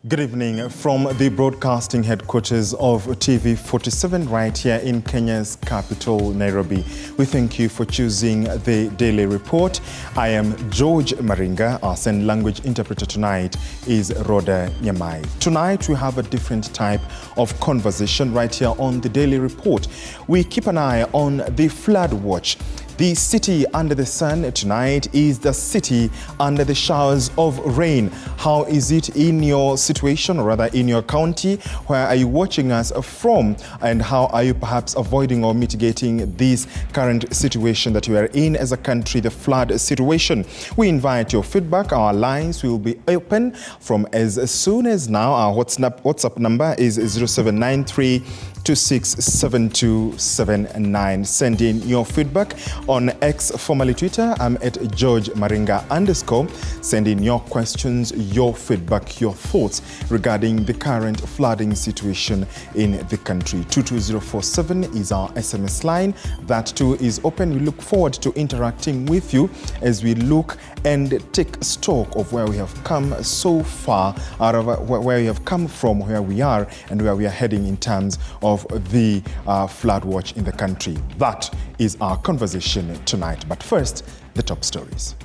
Good evening from the broadcasting headquarters of TV47 right here in Kenya's capital, Nairobi. We thank you for choosing the Daily Report. I am George Maringa. Our sign language interpreter tonight is Rhoda Nyamai. Tonight we have a different type of conversation right here on the Daily Report. We keep an eye on the flood watch. The city under the sun tonight is the city under the showers of rain. How is it in your situation, or rather in your county? Where are you watching us from? And how are you perhaps avoiding or mitigating this current situation that we are in as a country, the flood situation? We invite your feedback. Our lines will be open from as soon as now. Our WhatsApp number is 0793 267279. Send in your feedback on X, formerly Twitter. I'm at George Maringa _. Send in your questions, your feedback, your thoughts regarding the current flooding situation in the country. 22047 is our SMS line. That too is open. We look forward to interacting with you as we look and take stock of where we have come so far, out of where we have come from, where we are, and where we are heading in terms of the flood watch in the country. That is our conversation tonight. But first, the top stories.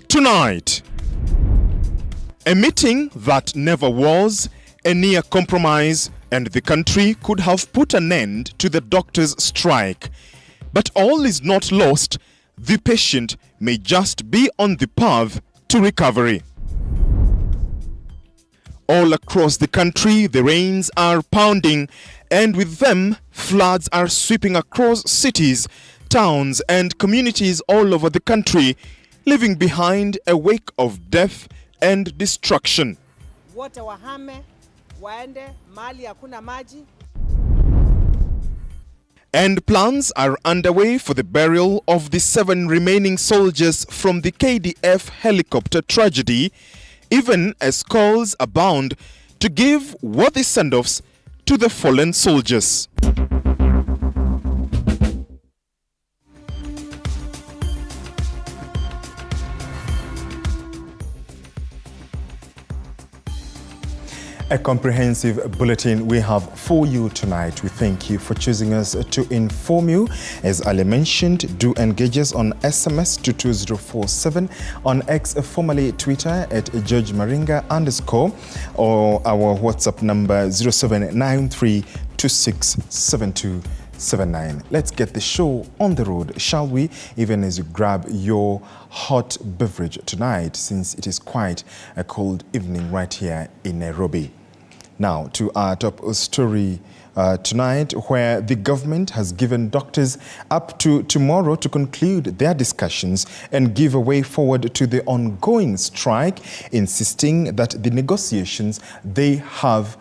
Tonight, a meeting that never was, a near compromise, and the country could have put an end to the doctors' strike. But all is not lost. The patient may just be on the path to recovery. All across the country, the rains are pounding, and with them, floods are sweeping across cities, towns, and communities all over the country, leaving behind a wake of death and destruction. Wote wahame, waende, mali hakuna maji. And plans are underway for the burial of the 7 remaining soldiers from the KDF helicopter tragedy, even as calls abound to give worthy send-offs to the fallen soldiers. A comprehensive bulletin we have for you tonight. We thank you for choosing us to inform you. As Ali mentioned, do engage us on SMS to 2047, on X, formerly Twitter at George Maringa _, or our WhatsApp number 0793 267279. Let's get the show on the road, shall we? Even as you grab your hot beverage tonight, since it is quite a cold evening right here in Nairobi. Now to our top story tonight, where the government has given doctors up to tomorrow to conclude their discussions and give a way forward to the ongoing strike, insisting that the negotiations they have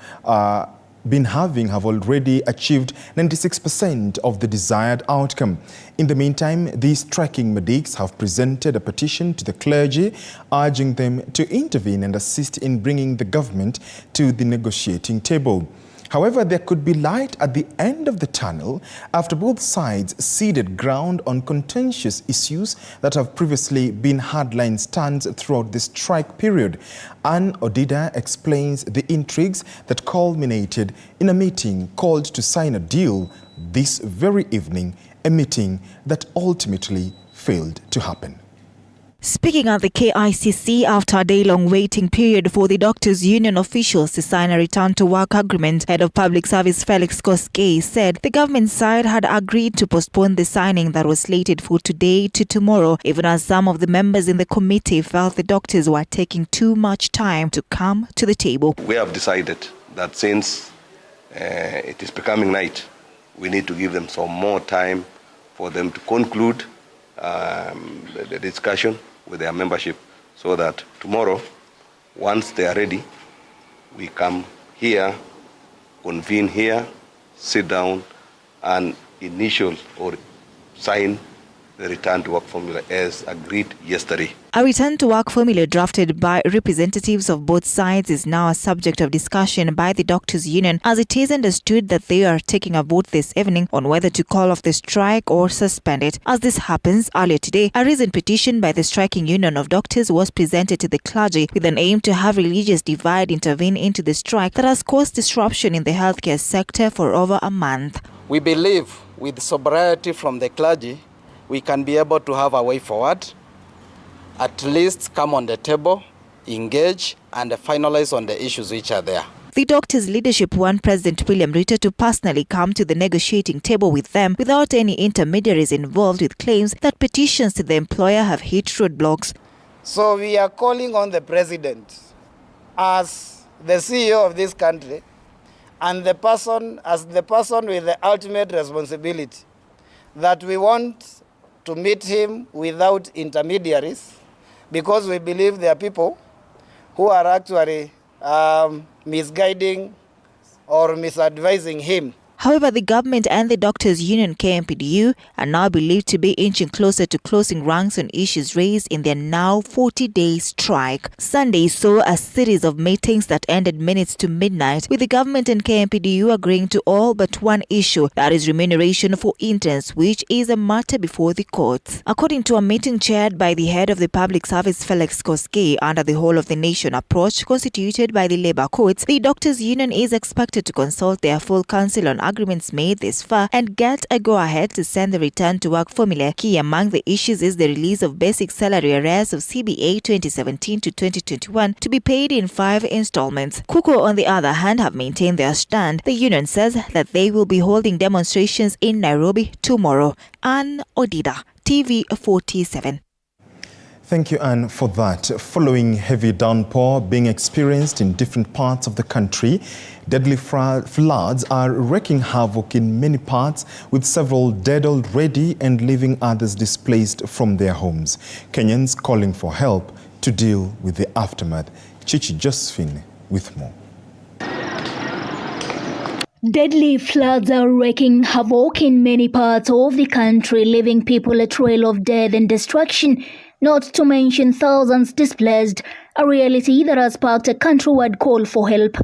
been having have already achieved 96% of the desired outcome. In the meantime, these striking medics have presented a petition to the clergy, urging them to intervene and assist in bringing the government to the negotiating table. However, there could be light at the end of the tunnel after both sides ceded ground on contentious issues that have previously been hardline stands throughout the strike period. Anne Odida explains the intrigues that culminated in a meeting called to sign a deal this very evening, a meeting that ultimately failed to happen. Speaking at the KICC after a day-long waiting period for the Doctors' Union officials to sign a return-to-work agreement, Head of Public Service Felix Koskei said the government side had agreed to postpone the signing that was slated for today to tomorrow, even as some of the members in the committee felt the doctors were taking too much time to come to the table. We have decided that since it is becoming night, we need to give them some more time for them to conclude the discussion with their membership, so that tomorrow, once they are ready, we come here, convene here, sit down, and initial or sign the return to work formula as agreed yesterday. A return to work formula drafted by representatives of both sides is now a subject of discussion by the doctors' union, as it is understood that they are taking a vote this evening on whether to call off the strike or suspend it. As this happens, earlier today, a recent petition by the striking union of doctors was presented to the clergy with an aim to have religious divide intervene into the strike that has caused disruption in the healthcare sector for over a month. We believe with sobriety from the clergy, we can be able to have a way forward, at least come on the table, engage, and finalize on the issues which are there. The doctors' leadership want President William Ruto to personally come to the negotiating table with them without any intermediaries involved, with claims that petitions to the employer have hit roadblocks. So we are calling on the president as the CEO of this country and the person with the ultimate responsibility, that we want to meet him without intermediaries, because we believe there are people who are actually misguiding or misadvising him. However, the government and the doctors' union KMPDU are now believed to be inching closer to closing ranks on issues raised in their now 40-day strike. Sunday saw a series of meetings that ended minutes to midnight, with the government and KMPDU agreeing to all but one issue, that is remuneration for interns, which is a matter before the courts. According to a meeting chaired by the head of the public service Felix Koskei under the whole of the nation approach constituted by the labor courts, the doctors' union is expected to consult their full council on agreements made this far and get a go-ahead to send the return to work formula. Key among the issues is the release of basic salary arrears of CBA 2017 to 2021 to be paid in 5 installments. KUKO, on the other hand, have maintained their stand. The union says that they will be holding demonstrations in Nairobi tomorrow. Ann Odida, TV47. Thank you, Anne, for that. Following heavy downpour being experienced in different parts of the country, deadly floods are wreaking havoc in many parts, with several dead already and leaving others displaced from their homes. Kenyans calling for help to deal with the aftermath. Chichi Josephine with more. Deadly floods are wreaking havoc in many parts of the country, leaving people a trail of death and destruction, not to mention thousands displaced, a reality that has sparked a countrywide call for help.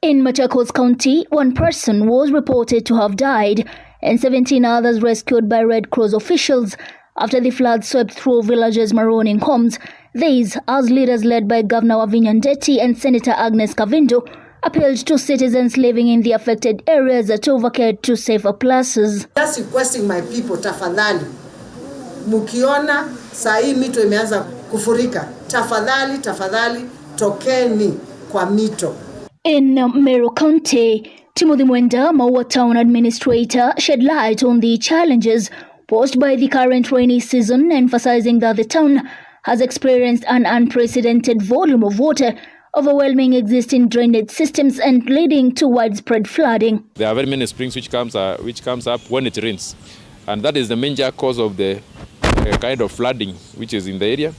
In Machakos County, 1 person was reported to have died and 17 others rescued by Red Cross officials after the flood swept through villages maroning homes. These, as leaders led by Governor Wavinya Ndeti and Senator Agnes Kavindo, appealed to citizens living in the affected areas to vacate to safer places. Just requesting my people, tafadhali, mukiona saa hii mito imeanza kufurika, tafadhali tokeni kwa mito. In Meru County, Timothy Mwenda, Maua Town Administrator, shed light on the challenges posed by the current rainy season, emphasizing that the town has experienced an unprecedented volume of water, overwhelming existing drainage systems and leading to widespread flooding. There are very many springs which comes up when it rains, and that is the major cause of the kind of flooding which is in the area,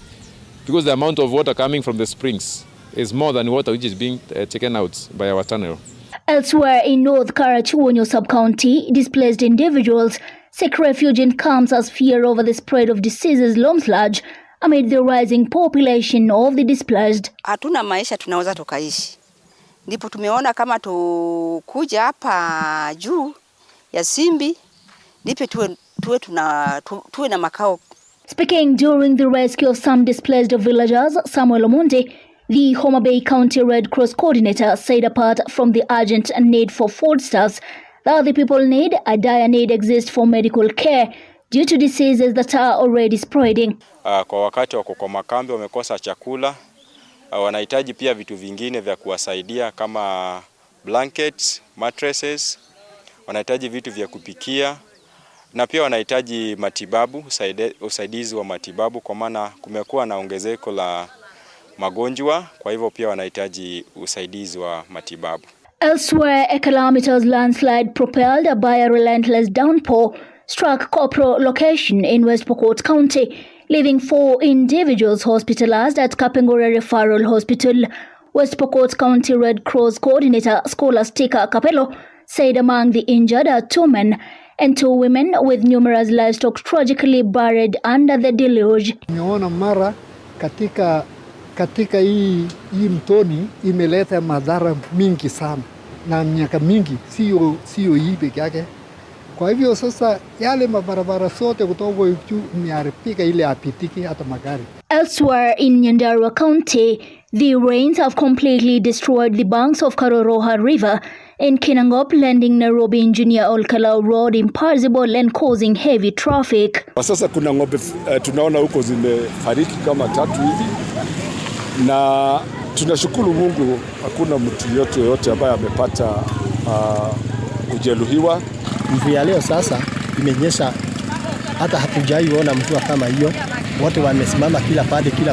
because the amount of water coming from the springs is more than water which is being taken out by our tunnel. Elsewhere in North Karachuonyo sub-county, displaced individuals seek refuge in camps as fear over the spread of diseases looms large amid the rising population of the displaced. Hatuna maisha tunaweza tukaishi. Ndipo tumeona kama tukuja hapa juu ya Simbi, ndipo tuwe na makao. Speaking during the rescue of some displaced villagers, Samuel Omonde, the Homa Bay County Red Cross coordinator, said apart from the urgent need for foodstuffs, that the people need, a dire need exists for medical care due to diseases that are already spreading. Kwa wakati wako kwa makambi wamekosa chakula, wanahitaji pia vitu vingine vya kuwasaidia kama blankets, mattresses, wanahitaji vitu vya kupikia, na pia wanahitaji matibabu, usaidizi wa matibabu, kwa maana kumekuwa na ongezeko la magonjwa, kwa hivyo pia wanahitaji usaidizi wa matibabu. Elsewhere, a calamitous landslide propelled by a relentless downpour struck Kopro location in West Pokot County, leaving 4 individuals hospitalized at Kapengore Referral Hospital. West Pokot County Red Cross coordinator Scholastica Capello said among the injured are 2 men and 2 women with numerous livestock tragically buried under the deluge. Nimeona mara katika hii mtoni imeleta madhara mingi sana na miaka mingi, sio hii peke yake. Kwa hivyo sasa yale mabarabara sote kutoka juu imeharibika, ile apitiki hata magari. Elsewhere in Nyandarua County, the rains have completely destroyed the banks of Karoroha River in Kinangop, landing Nairobi Engineer Olkalau Road impassable and causing heavy traffic. Kwa sasa kuna ng'ombe tunaona huko zimefariki kama 3 hivi, na tunashukuru Mungu hakuna mtu yote ambaye amepata kujeruhiwa. Mvua leo sasa imenyesha, hata hatujaiona mvua kama hiyo. Wote wamesimama kila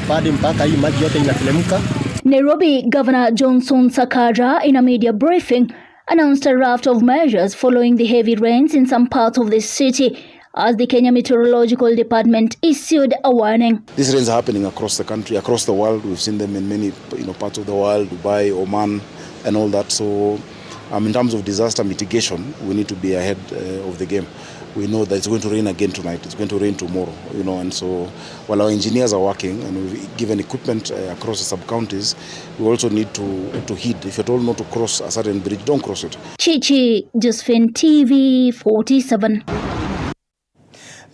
pande mpaka hii maji yote inateremka. Nairobi Governor Johnson Sakaja, in a media briefing, announced a raft of measures following the heavy rains in some parts of the city, as the Kenya Meteorological Department issued a warning. These rains are happening across the country, across the world. We've seen them in many parts of the world, Dubai, Oman, and all that. So in terms of disaster mitigation, we need to be ahead of the game. We know that it's going to rain again tonight, it's going to rain tomorrow, and so while our engineers are working and we've given equipment across the sub-counties, we also need to heed. If you're told not to cross a certain bridge, don't cross it. Chichi, Josephine, TV47.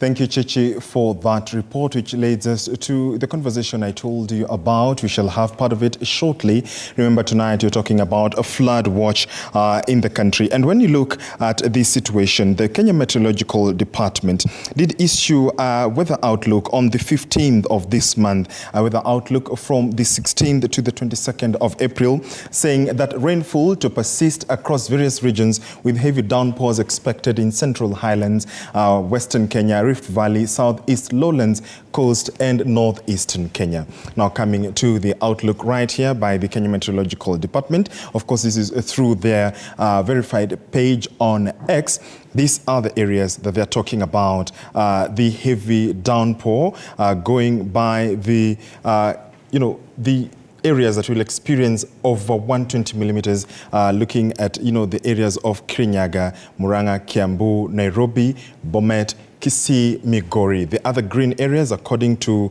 Thank you, Chichi, for that report, which leads us to the conversation I told you about. We shall have part of it shortly. Remember, tonight you're talking about a flood watch in the country. And when you look at this situation, the Kenya Meteorological Department did issue a weather outlook on the 15th of this month, a weather outlook from the 16th to the 22nd of April, saying that rainfall to persist across various regions with heavy downpours expected in Central Highlands, Western Kenya, Rift Valley, Southeast Lowlands, Coast and Northeastern Kenya. Now coming to the outlook right here by the Kenya Meteorological Department. Of course, this is through their verified page on X. These are the areas that they're talking about, the heavy downpour going by the, the areas that will experience over 120 millimeters, looking at, the areas of Kirinyaga, Murang'a, Kiambu, Nairobi, Bomet, Kisii, Migori. The other green areas, according to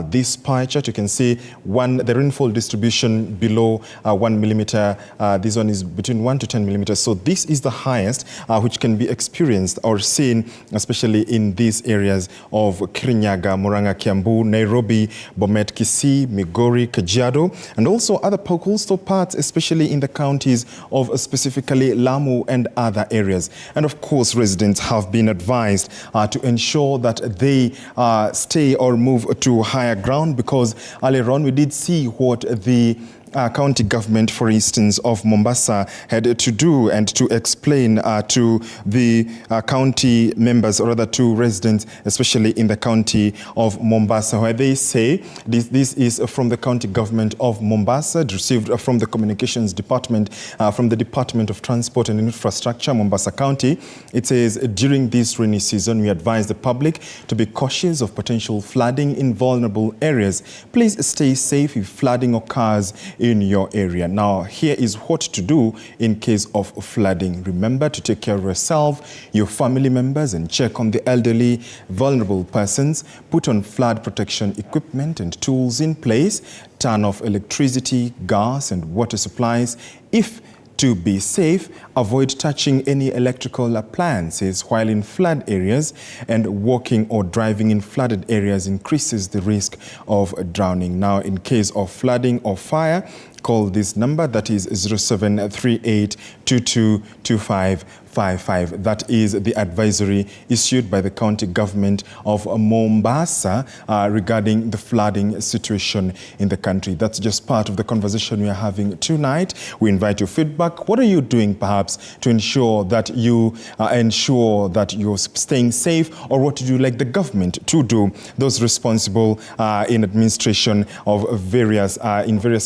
this pie chart, you can see the rainfall distribution below 1 millimeter. This one is between 1 to 10 millimeters. So this is the highest which can be experienced or seen, especially in these areas of Kirinyaga, Murang'a, Kiambu, Nairobi, Bomet, Kisii, Migori, Kajiado, and also other coastal parts, especially in the counties of specifically Lamu and other areas. And of course, residents have been advised to ensure that they stay or move to higher ground, because earlier on we did see what the county government, for instance, of Mombasa had to do and to explain to the county members, or rather to residents, especially in the county of Mombasa, where they say this is from the county government of Mombasa, received from the communications department, from the Department of Transport and Infrastructure, Mombasa County. It says, during this rainy season, we advise the public to be cautious of potential flooding in vulnerable areas. Please stay safe if flooding occurs in your area. Now, here is what to do in case of flooding. Remember to take care of yourself, your family members, and check on the elderly, vulnerable persons. Put on flood protection equipment and tools in place. Turn off electricity, gas, and water supplies. To be safe, avoid touching any electrical appliances while in flood areas, and walking or driving in flooded areas increases the risk of drowning. Now, in case of flooding or fire, call this number, that is 0738222555. That is the advisory issued by the county government of Mombasa regarding the flooding situation in the country. That's just part of the conversation we are having tonight. We invite your feedback. What are you doing perhaps to ensure that you're staying safe, or what would you like the government to do? Those responsible in administration of various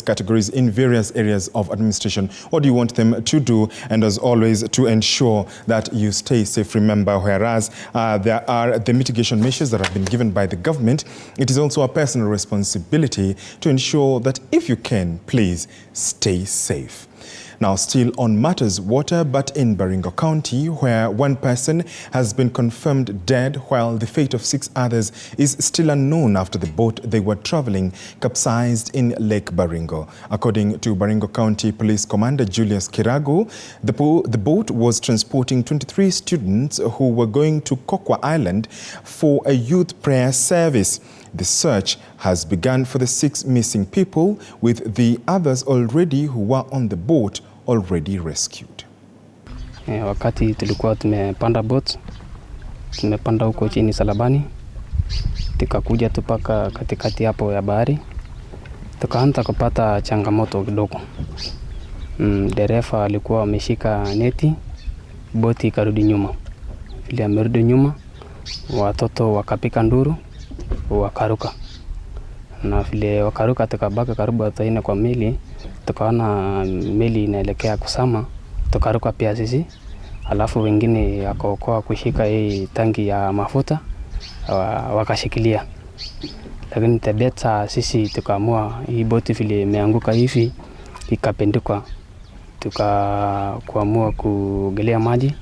categories, in various areas of administration, what do you want them to do? And as always, to ensure that you stay safe. Remember, whereas there are the mitigation measures that have been given by the government, it is also a personal responsibility to ensure that if you can, please stay safe. Now, Now, still on matters water, but in Baringo County, where one person has been confirmed dead while the fate of 6 others is still unknown after the boat they were traveling capsized in Lake Baringo. According to Baringo County Police Commander Julius Kirago, the boat was transporting 23 students who were going to Kokwa Island for a youth prayer service. The search has begun for the 6 missing people, with the others already who were on the boat already rescued. Wakati tulikuwa tumepanda boat, tumepanda huko chini Salabani, tukakuja tupaka katikati hapo ya bahari, tukaanza kupata changamoto kidogo. Dereva alikuwa ameshika neti, boti ikarudi nyuma. Vile amerudi nyuma, watoto wakapika nduru, wakaruka. Na vile wakaruka tukabaka karibu hata 4 kwa meli, tukaona meli inaelekea kusama, tukaruka pia sisi. Alafu wengine wakaokoa kushika hii tangi ya mafuta, wakashikilia. Lakini tabeta sisi tukaamua hii boti vile imeanguka hivi ikapinduka, tukaamua kuogelea maji,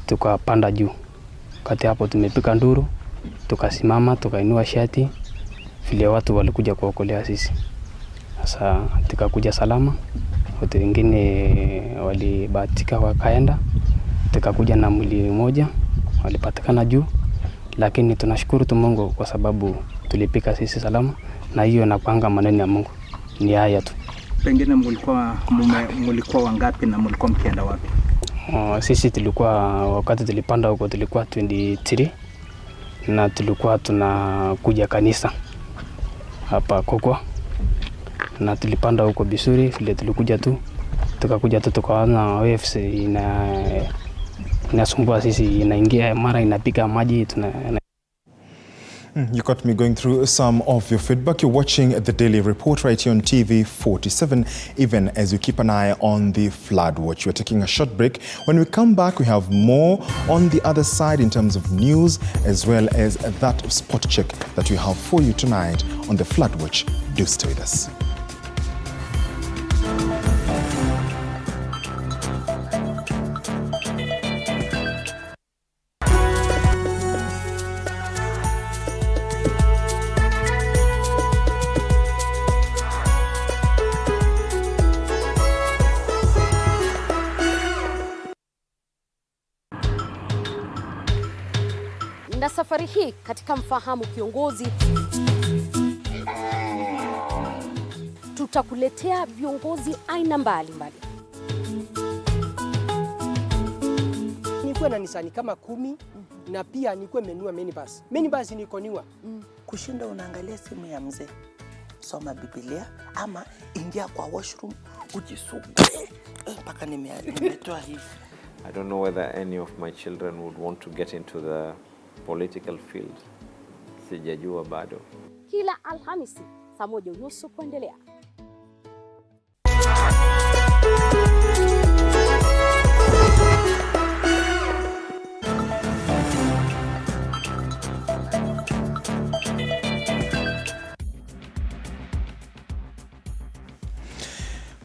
tukapanda juu. Kati hapo tumepika nduru, tukasimama, tukainua shati, vile watu walikuja kuokolea sisi. Sasa tukakuja salama, watu wengine walibahatika wakaenda, tukakuja na mwili mmoja walipatikana juu, lakini tunashukuru tu Mungu kwa sababu tulipika sisi salama, na hiyo inakuanga maneno ya Mungu. Ni haya tu. Pengine mlikuwa wangapi na mlikuwa mkienda wapi? Sisi tulikuwa, wakati tulipanda huko tulikuwa 23, na tulikuwa tunakuja kanisa hapa Kokwa, na tulipanda huko Bisuri. Vile tulikuja tu tukaona waves inasumbua sisi, inaingia mara inapiga maji. You got me going through some of your feedback. You're watching the Daily Report right here on TV47, even as you keep an eye on the flood watch. We're taking a short break. When we come back, we have more on the other side in terms of news, as well as that spot check that we have for you tonight on the flood watch. Do stay with us. Na safari hii katika Mfahamu Kiongozi tutakuletea viongozi aina mbalimbali. Nikuwe na Nisani kama 10 na pia nikuwe menua minibus. Minibus niko niwa. Kushinda unaangalia simu ya mzee, soma Biblia ama ingia kwa washroom ujisugue mpaka nimetoa hivi. I don't know whether any of my children would want to get into the political field. Sijajua bado. Kila Alhamisi saa 1:30 kuendelea.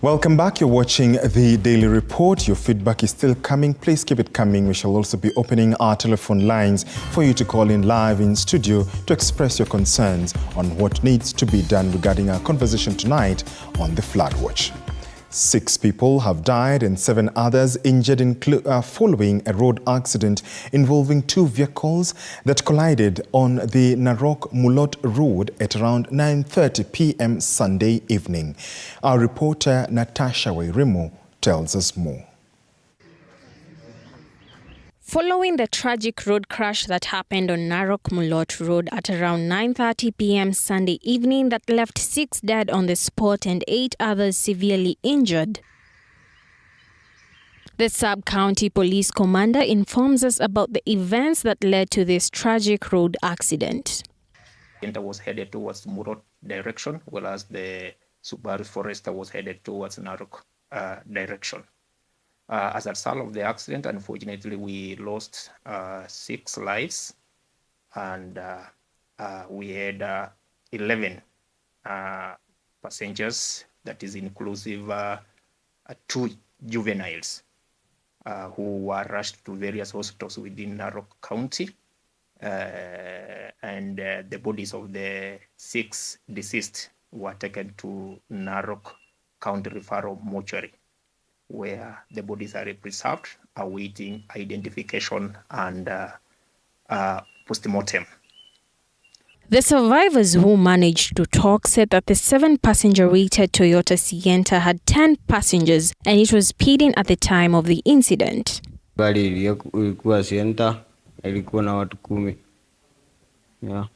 Welcome back. You're watching the Daily Report. Your feedback is still coming. Please keep it coming. We shall also be opening our telephone lines for you to call in live in studio to express your concerns on what needs to be done regarding our conversation tonight on the flood watch. 6 people have died and 7 others injured following a road accident involving 2 vehicles that collided on the Narok-Mulot Road at around 9:30 p.m. Sunday evening. Our reporter Natasha Wairimo tells us more. Following the tragic road crash that happened on Narok-Mulot Road at around 9:30 p.m. Sunday evening that left 6 dead on the spot and 8 others severely injured, the Sub-County Police Commander informs us about the events that led to this tragic road accident. Inter was headed towards Murot direction, whereas the Subaru Forester was headed towards Narok direction. As a result of the accident, unfortunately, we lost 6 lives, and we had 11 passengers, that is inclusive 2 juveniles who were rushed to various hospitals within Narok County. And the bodies of the 6 deceased were taken to Narok County Referral Mortuary, where the bodies are preserved, awaiting identification and postmortem. The survivors who managed to talk said that the 7-passenger rated Toyota Sienta had 10 passengers and it was speeding at the time of the incident. Gari ilikuwa Sienta, ilikuwa na watu 10. Yeah.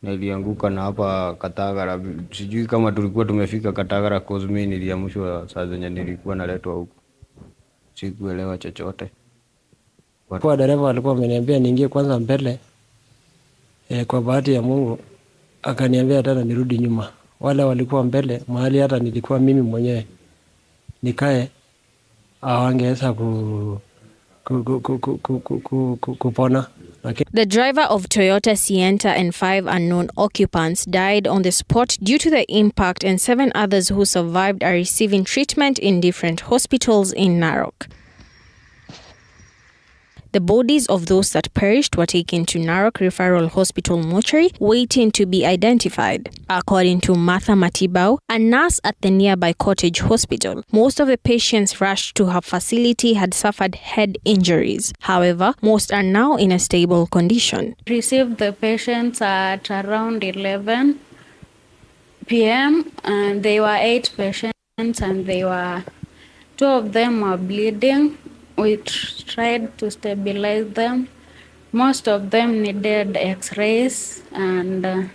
Na ilianguka na hapa Katagara. Sijui kama tulikuwa tumefika Katagara cause mimi niliamshwa saa zenye nilikuwa naletwa huko. Sikuelewa chochote. Kwa dereva alikuwa ameniambia niingie kwanza mbele. Kwa bahati ya Mungu akaniambia tena nirudi nyuma. Wale walikuwa mbele mahali hata nilikuwa mimi mwenyewe nikae hawangeweza kupona. The driver of Toyota Sienta and 5 unknown occupants died on the spot due to the impact, and 7 others who survived are receiving treatment in different hospitals in Narok. The bodies of those that perished were taken to Narok Referral Hospital mortuary, waiting to be identified. According to Martha Matibao, a nurse at the nearby Cottage Hospital, most of the patients rushed to her facility had suffered head injuries. However, most are now in a stable condition. Received the patients at around 11 p.m. and they were 8 patients and 2 of them were bleeding. We tried to stabilize them. Most of them needed x-rays and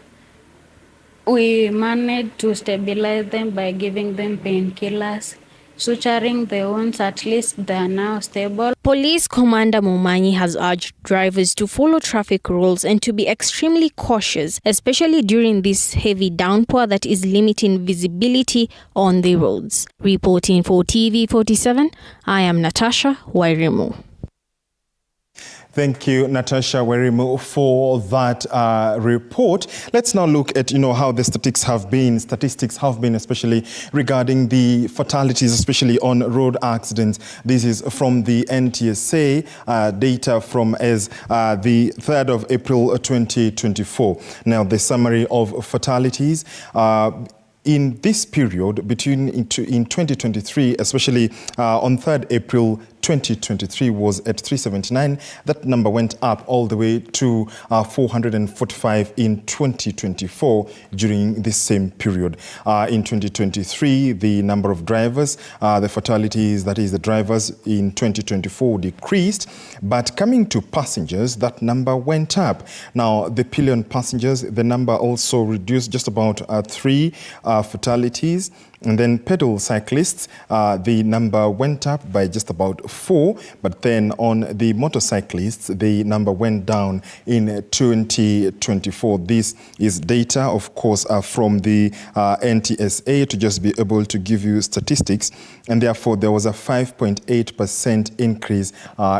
we managed to stabilize them by giving them painkillers, suturing the wounds. At least they are now stable. Police Commander Mumanyi has urged drivers to follow traffic rules and to be extremely cautious, especially during this heavy downpour that is limiting visibility on the roads. Reporting for TV47, I am Natasha Wairimu. Thank you, Natasha Wairimu, for that report. Let's now look at, how the statistics have been, especially regarding the fatalities, especially on road accidents. This is from the NTSA data from the 3rd of April 2024. Now, the summary of fatalities in this period in 2023, especially on 3rd April 2023 was at 379. That number went up all the way to 445 in 2024 during this same period. In 2023, the number of drivers, the fatalities, that is the drivers in 2024 decreased. But coming to passengers, that number went up. Now, the pillion passengers, the number also reduced, just about 3 fatalities. And then pedal cyclists, the number went up by just about 4, but then on the motorcyclists, the number went down in 2024. This is data, of course, from the NTSA to just be able to give you statistics, and therefore there was a 5.8% increase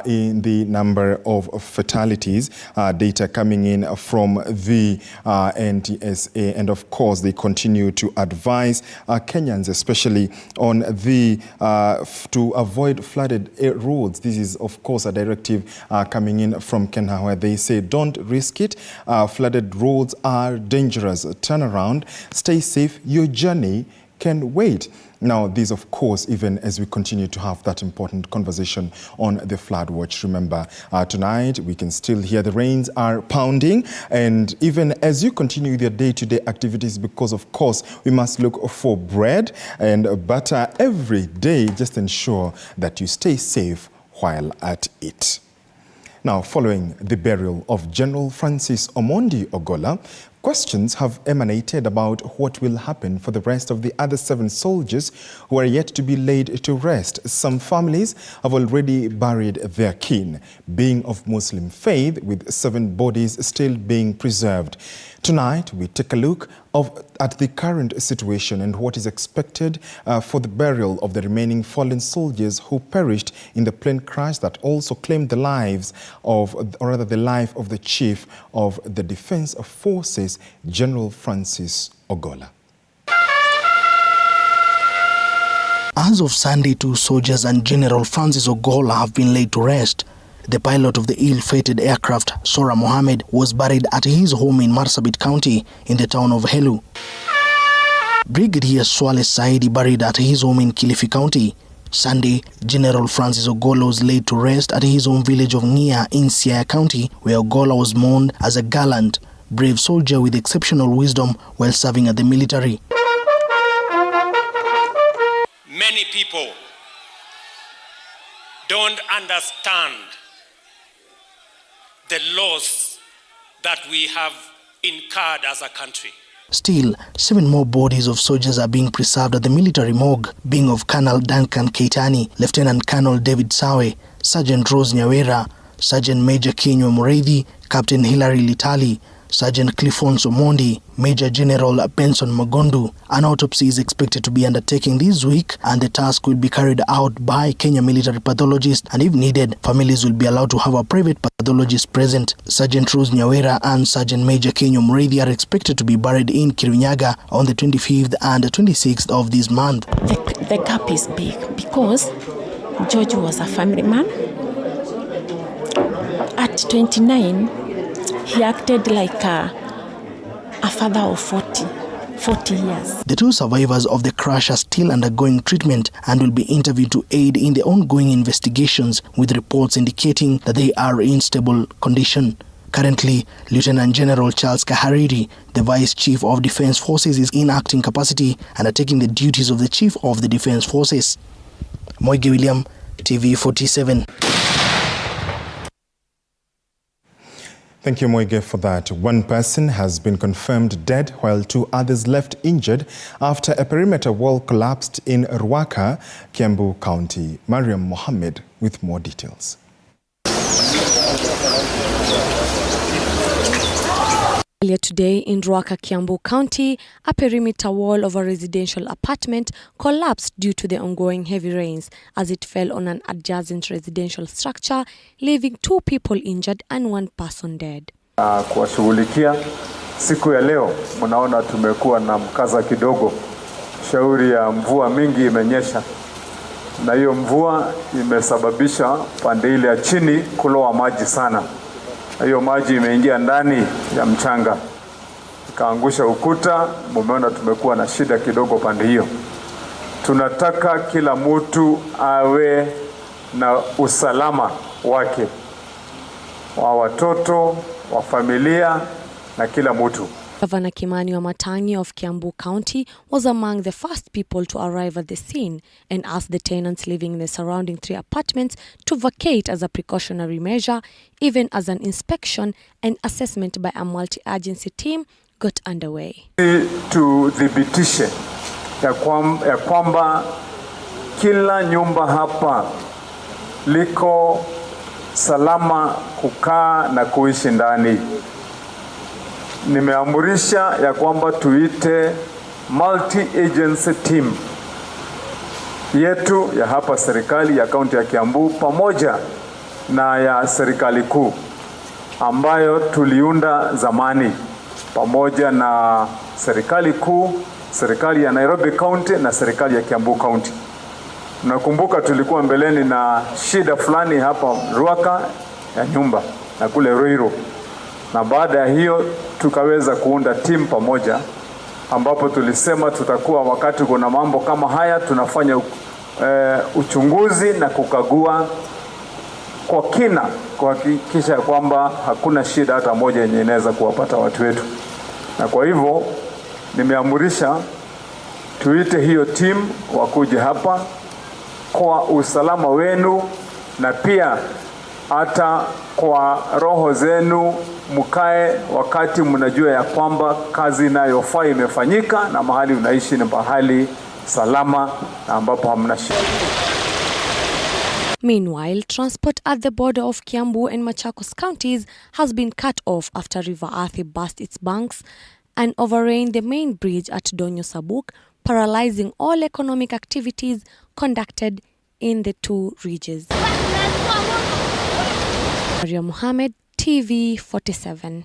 in the number of fatalities, data coming in from the NTSA, and of course they continue to advise Kenyans, especially on the to avoid flooded roads. This is, of course, a directive coming in from Kenya, where they say don't risk it. Flooded roads are dangerous. Turn around, stay safe. Your journey can wait. Now, this, of course, even as we continue to have that important conversation on the flood watch. Remember, tonight we can still hear the rains are pounding, and even as you continue your day-to-day activities, because, of course, we must look for bread and butter every day. Just ensure that you stay safe while at it. Now, following the burial of General Francis Omondi Ogola, questions have emanated about what will happen for the rest of the other 7 soldiers who are yet to be laid to rest. Some families have already buried their kin, being of Muslim faith, with 7 bodies still being preserved. Tonight, we take a look at the current situation and what is expected for the burial of the remaining fallen soldiers who perished in the plane crash that also claimed the lives of, or rather the life of the Chief of the Defense Forces, General Francis Ogola. As of Sunday, 2 soldiers and General Francis Ogola have been laid to rest. The pilot of the ill-fated aircraft, Sora Mohammed, was buried at his home in Marsabit County in the town of Helu. Brigadier Swale Saidi buried at his home in Kilifi County. Sunday, General Francis Ogola was laid to rest at his home village of Nia in Siaya County, where Ogola was mourned as a gallant, brave soldier with exceptional wisdom while serving at the military. Many people don't understand the loss that we have incurred as a country. Still, 7 more bodies of soldiers are being preserved at the military morgue, being of Colonel Duncan Keitani, Lieutenant Colonel David Sawe, Sergeant Rose Nyawera, Sergeant Major Kinywa Mureithi, Captain Hilary Litali, Sergeant Cliffonso Mondi, Major General Benson Magondu. An autopsy is expected to be undertaken this week, and the task will be carried out by Kenya military pathologist, and if needed, families will be allowed to have a private pathologist present. Sergeant Rose Nyawera and Sergeant Major Kinywa Mureithi are expected to be buried in Kirinyaga on the 25th and 26th of this month. The gap is big because George was a family man. At 29, he acted like a father of 40 years. The 2 survivors of the crash are still undergoing treatment and will be interviewed to aid in the ongoing investigations, with reports indicating that they are in stable condition. Currently, Lieutenant General Charles Kahariri, the Vice Chief of Defence Forces, is in acting capacity and are taking the duties of the Chief of the Defence Forces. Moige William, TV47. Thank you, Moige, for that. 1 person has been confirmed dead, while 2 others left injured after a perimeter wall collapsed in Ruaka, Kiambu County. Mariam Mohammed with more details. Earlier today in Ruaka, Kiambu County, a perimeter wall of a residential apartment collapsed due to the ongoing heavy rains as it fell on an adjacent residential structure, leaving 2 people injured and 1 person dead. Kuwashughulikia siku ya leo, mnaona tumekuwa na mkaza kidogo. Shauri ya mvua mingi imenyesha, na hiyo mvua imesababisha pande ile ya chini kuloa maji sana. Hiyo maji imeingia ndani ya mchanga, ikaangusha ukuta. Mumeona tumekuwa na shida kidogo pande hiyo. Tunataka kila mtu awe na usalama wake, wa watoto, wa familia na kila mtu. Governor Kimani Wamatangi of Kiambu County was among the first people to arrive at the scene and asked the tenants living in the surrounding 3 apartments to vacate as a precautionary measure, even as an inspection and assessment by a multi-agency team got underway. Tudhibitishe ya kwamba kila nyumba hapa liko salama kukaa na kuishi ndani. Nimeamurisha ya kwamba tuite multi-agency team yetu ya hapa serikali ya kaunti ya Kiambu pamoja na ya serikali kuu ambayo tuliunda zamani, pamoja na serikali kuu, serikali ya Nairobi County na serikali ya Kiambu County. Nakumbuka tulikuwa mbeleni na shida fulani hapa Ruaka ya nyumba na kule Ruiru, na baada ya hiyo tukaweza kuunda timu pamoja, ambapo tulisema tutakuwa wakati kuna mambo kama haya tunafanya uchunguzi na kukagua kwa kina, kuhakikisha kwamba hakuna shida hata moja yenye inaweza kuwapata watu wetu. Na kwa hivyo nimeamurisha tuite hiyo timu wakuje hapa kwa usalama wenu, na pia hata kwa roho zenu, mkae wakati mnajua ya kwamba kazi inayofaa imefanyika na mahali unaishi ni mahali salama na ambapo hamna shida. Meanwhile, transport at the border of Kiambu and Machakos counties has been cut off after River Athi burst its banks and overran the main bridge at Donyo Sabuk, paralyzing all economic activities conducted in the 2 regions. Maria Mohammed, TV47.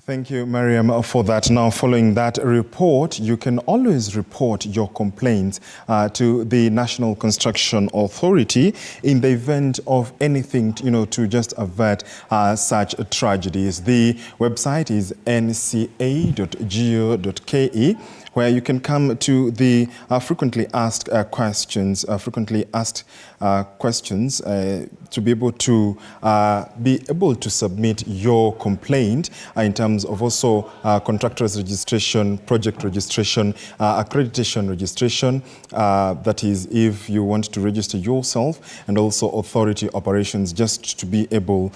Thank you, Mariam, for that. Now, following that report, you can always report your complaints to the National Construction Authority in the event of anything, to just avert such tragedies. The website is nca.go.ke, where you can come to the frequently asked questions, to be able to submit your complaint in terms of also contractors registration, project registration, accreditation registration, that is if you want to register yourself, and also authority operations, just to be able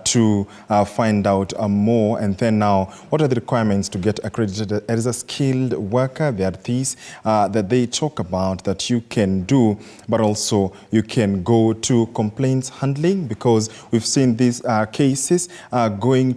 to find out more. And then now, what are the requirements to get accredited as a skilled worker? There are things that they talk about that you can do, but also you can go to complaints handling, because we've seen these cases going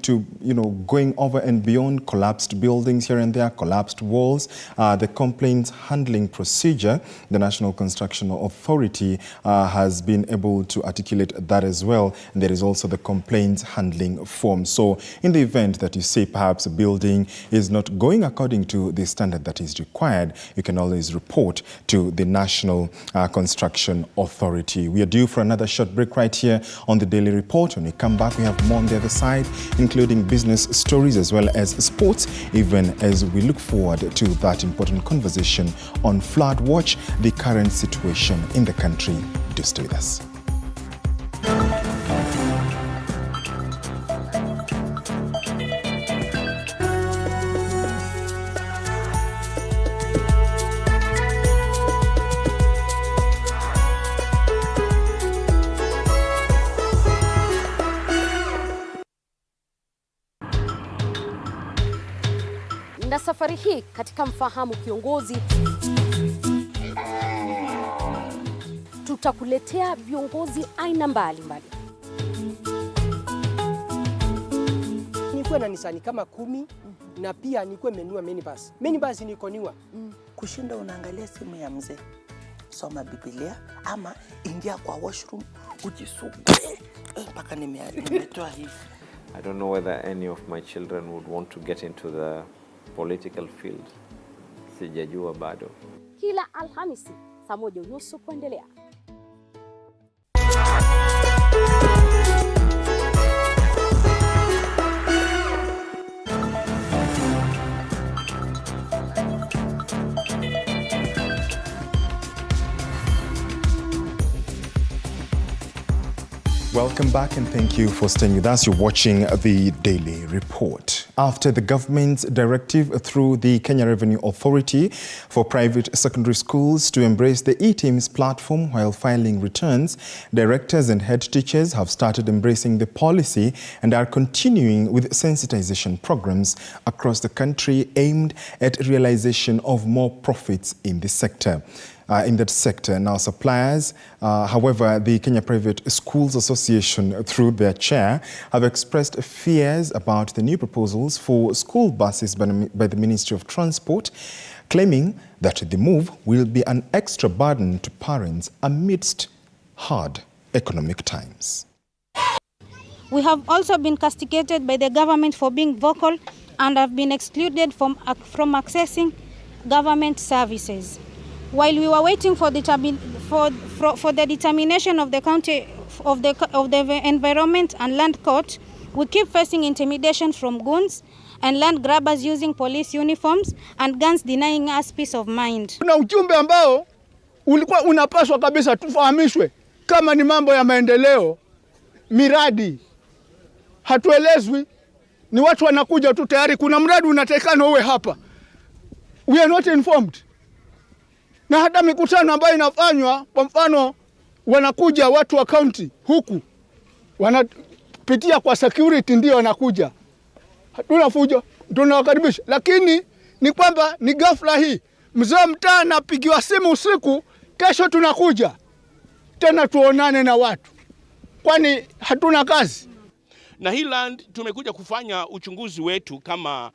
over and beyond, collapsed buildings here and there, collapsed walls. The complaints handling procedure, the National Construction Authority has been able to articulate that as well. And there is also the complaints handling form. So in the event that you say perhaps a building is not going according to the standard that is required, you can always report to the National Construction Authority. We are due for another short break right here on the Daily Report. When we come back, we have more on the other side, including business stories as well as sports, even as we look forward to that important conversation on flood watch, the current situation in the country. Do stay with us. Na safari hii katika Mfahamu Kiongozi tutakuletea viongozi aina mbalimbali. Nikuwe na nisani kama 10 na pia nikuwe menua minibus. Minibus nikoniwa. Kushinda unaangalia simu ya mzee. Soma Biblia ama ingia kwa washroom ujisugue. Mpaka nimetoa hivi. I don't know whether any of my children would want to get into the political field. Sijajua bado. Kila Alhamisi saa 1:30 kuendelea. Welcome back and thank you for staying with us. You're watching the Daily Report. After the government's directive through the Kenya Revenue Authority for private secondary schools to embrace the eTIMS platform while filing returns, directors and head teachers have started embracing the policy and are continuing with sensitization programs across the country aimed at realization of more profits in the sector. In that sector. Now, suppliers, however, the Kenya Private Schools Association, through their chair, have expressed fears about the new proposals for school buses by the Ministry of Transport, claiming that the move will be an extra burden to parents amidst hard economic times. We have also been castigated by the government for being vocal and have been excluded from accessing government services. While we were waiting for the determination of the county of the Environment and Land Court, we keep facing intimidation from goons and land grabbers using police uniforms and guns denying us peace of mind. Kuna ujumbe ambao ulikuwa unapaswa kabisa tufahamishwe, kama ni mambo ya maendeleo, miradi hatuelezwi, ni watu wanakuja tu tayari kuna mradi unatakikana uwe hapa. We are not informed. Na hata mikutano ambayo inafanywa, kwa mfano wanakuja watu wa county huku, wanapitia kwa security ndio wanakuja. Hatuna fujo, tunawakaribisha. Lakini ni kwamba ni ghafla hii, mzee mtaa anapigiwa simu usiku, kesho tunakuja tena tuonane na watu. Kwani hatuna kazi? Na hii land tumekuja kufanya uchunguzi wetu kama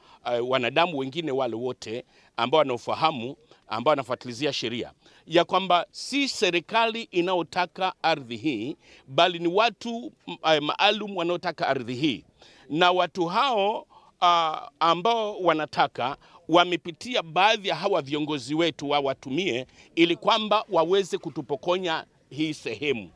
wanadamu wengine wale wote ambao wanaofahamu, ambao wanafuatilizia sheria, ya kwamba si serikali inaotaka ardhi hii, bali ni watu maalum wanaotaka ardhi hii. Na watu hao ambao wanataka wamepitia baadhi ya hawa viongozi wetu watumie ili kwamba waweze kutupokonya hii sehemu.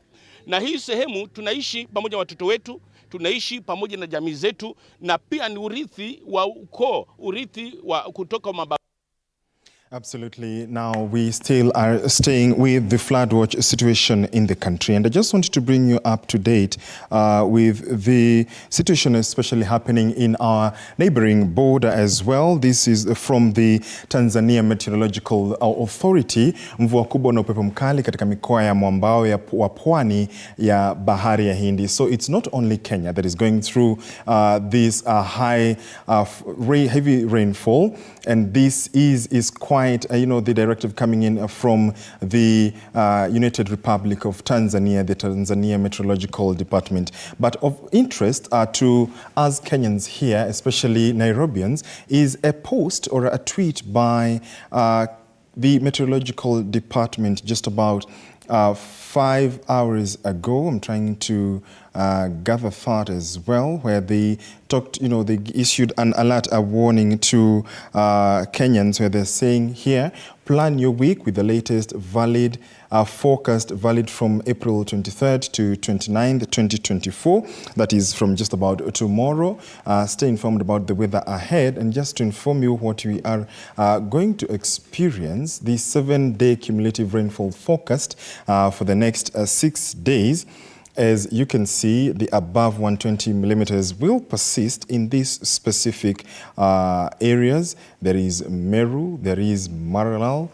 Na hii sehemu tunaishi pamoja na watoto wetu, tunaishi pamoja na jamii zetu, na pia ni urithi wa ukoo, urithi wa kutoka mababu. Absolutely. Now we still are staying with the flood watch situation in the country, and I just wanted to bring you up to date with the situation especially happening in our neighboring border as well. This is from the Tanzania Meteorological Authority. Mvua kubwa na upepo mkali katika mikoa ya mwambao wa pwani ya bahari ya Hindi. So it's not only Kenya that is going through this heavy rainfall, and this is quite the directive coming in from the United Republic of Tanzania, the Tanzania Meteorological Department. But of interest to us Kenyans here, especially Nairobians, is a post or a tweet by the Meteorological Department just about 5 hours ago. I'm trying to gather thought as well, where they talked, they issued an alert, a warning to Kenyans, where they're saying here, plan your week with the latest valid forecast, valid from April 23rd to 29th, 2024. That is from just about tomorrow. Stay informed about the weather ahead, and just to inform you what we are going to experience, the 7-day cumulative rainfall forecast for the next 6 days. As you can see, the above 120 millimeters will persist in these specific areas. There is Meru, there is Maralal,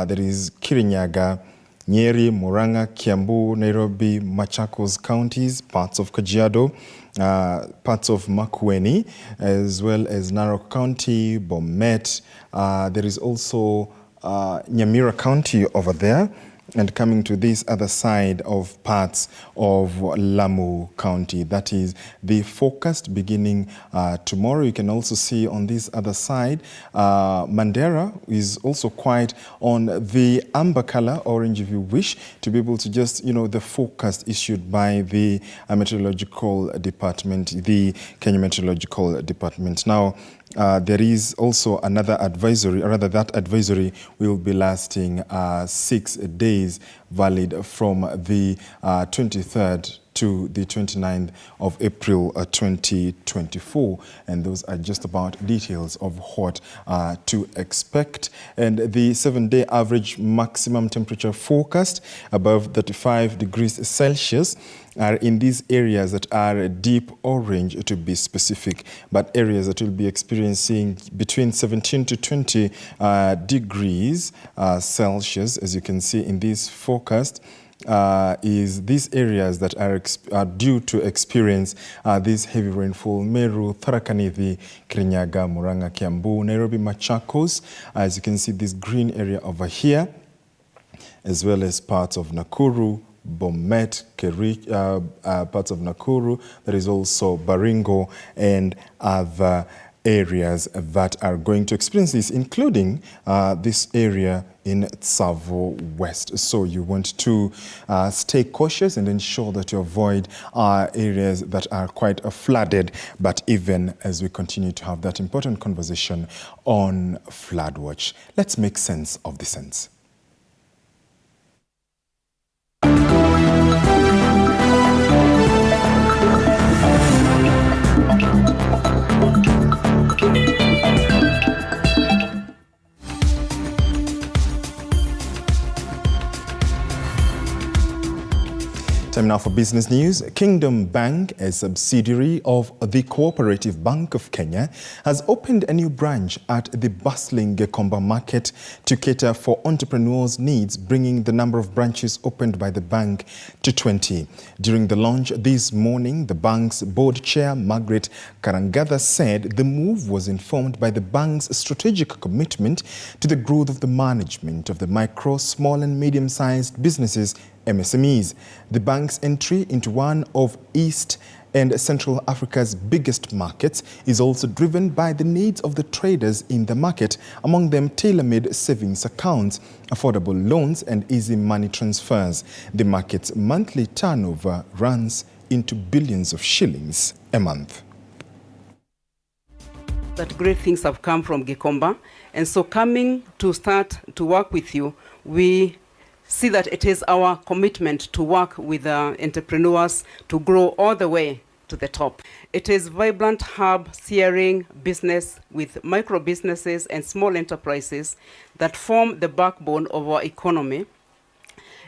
there is Kirinyaga, Nyeri, Murang'a, Kiambu, Nairobi, Machakos counties, parts of Kajiado, parts of Makueni, as well as Narok County, Bomet. There is also Nyamira County over there. And coming to this other side of parts of Lamu County. That is the forecast beginning tomorrow. You can also see on this other side, Mandera is also quite on the amber color, orange if you wish, to be able to just, the forecast issued by the Meteorological Department, the Kenya Meteorological Department. Now, there is also another advisory, or rather that advisory will be lasting 6 days, valid from the 23rd to the 29th of April 2024. And those are just about details of what to expect. And the 7-day average maximum temperature forecast above 35 degrees Celsius are in these areas that are deep orange, to be specific, but areas that will be experiencing between 17 to 20 degrees Celsius, as you can see in this forecast, is these areas that are due to experience this heavy rainfall: Meru, Tharaka Nithi, Kirinyaga, Murang'a, Kiambu, Nairobi, Machakos. As you can see, this green area over here, as well as parts of Nakuru, Bomet, parts of Nakuru. There is also Baringo and other areas that are going to experience this, including this area in Tsavo West. So you want to stay cautious and ensure that you avoid areas that are quite flooded. But even as we continue to have that important conversation on flood watch, let's make sense of the sense. Time now for business news. Kingdom Bank, a subsidiary of the Cooperative Bank of Kenya, has opened a new branch at the bustling Gikomba market to cater for entrepreneurs' needs, bringing the number of branches opened by the bank to 20. During the launch this morning, the bank's board chair, Margaret Karangatha, said the move was informed by the bank's strategic commitment to the growth of the management of the micro, small and medium-sized businesses, MSMEs. The bank's entry into one of East and Central Africa's biggest markets is also driven by the needs of the traders in the market, among them tailor-made savings accounts, affordable loans and easy money transfers. The market's monthly turnover runs into billions of shillings a month. that great things have come from Gikomba. And so coming to start to work with you, we see that it is our commitment to work with entrepreneurs to grow all the way to the top. It is vibrant hub steering business with micro businesses and small enterprises that form the backbone of our economy.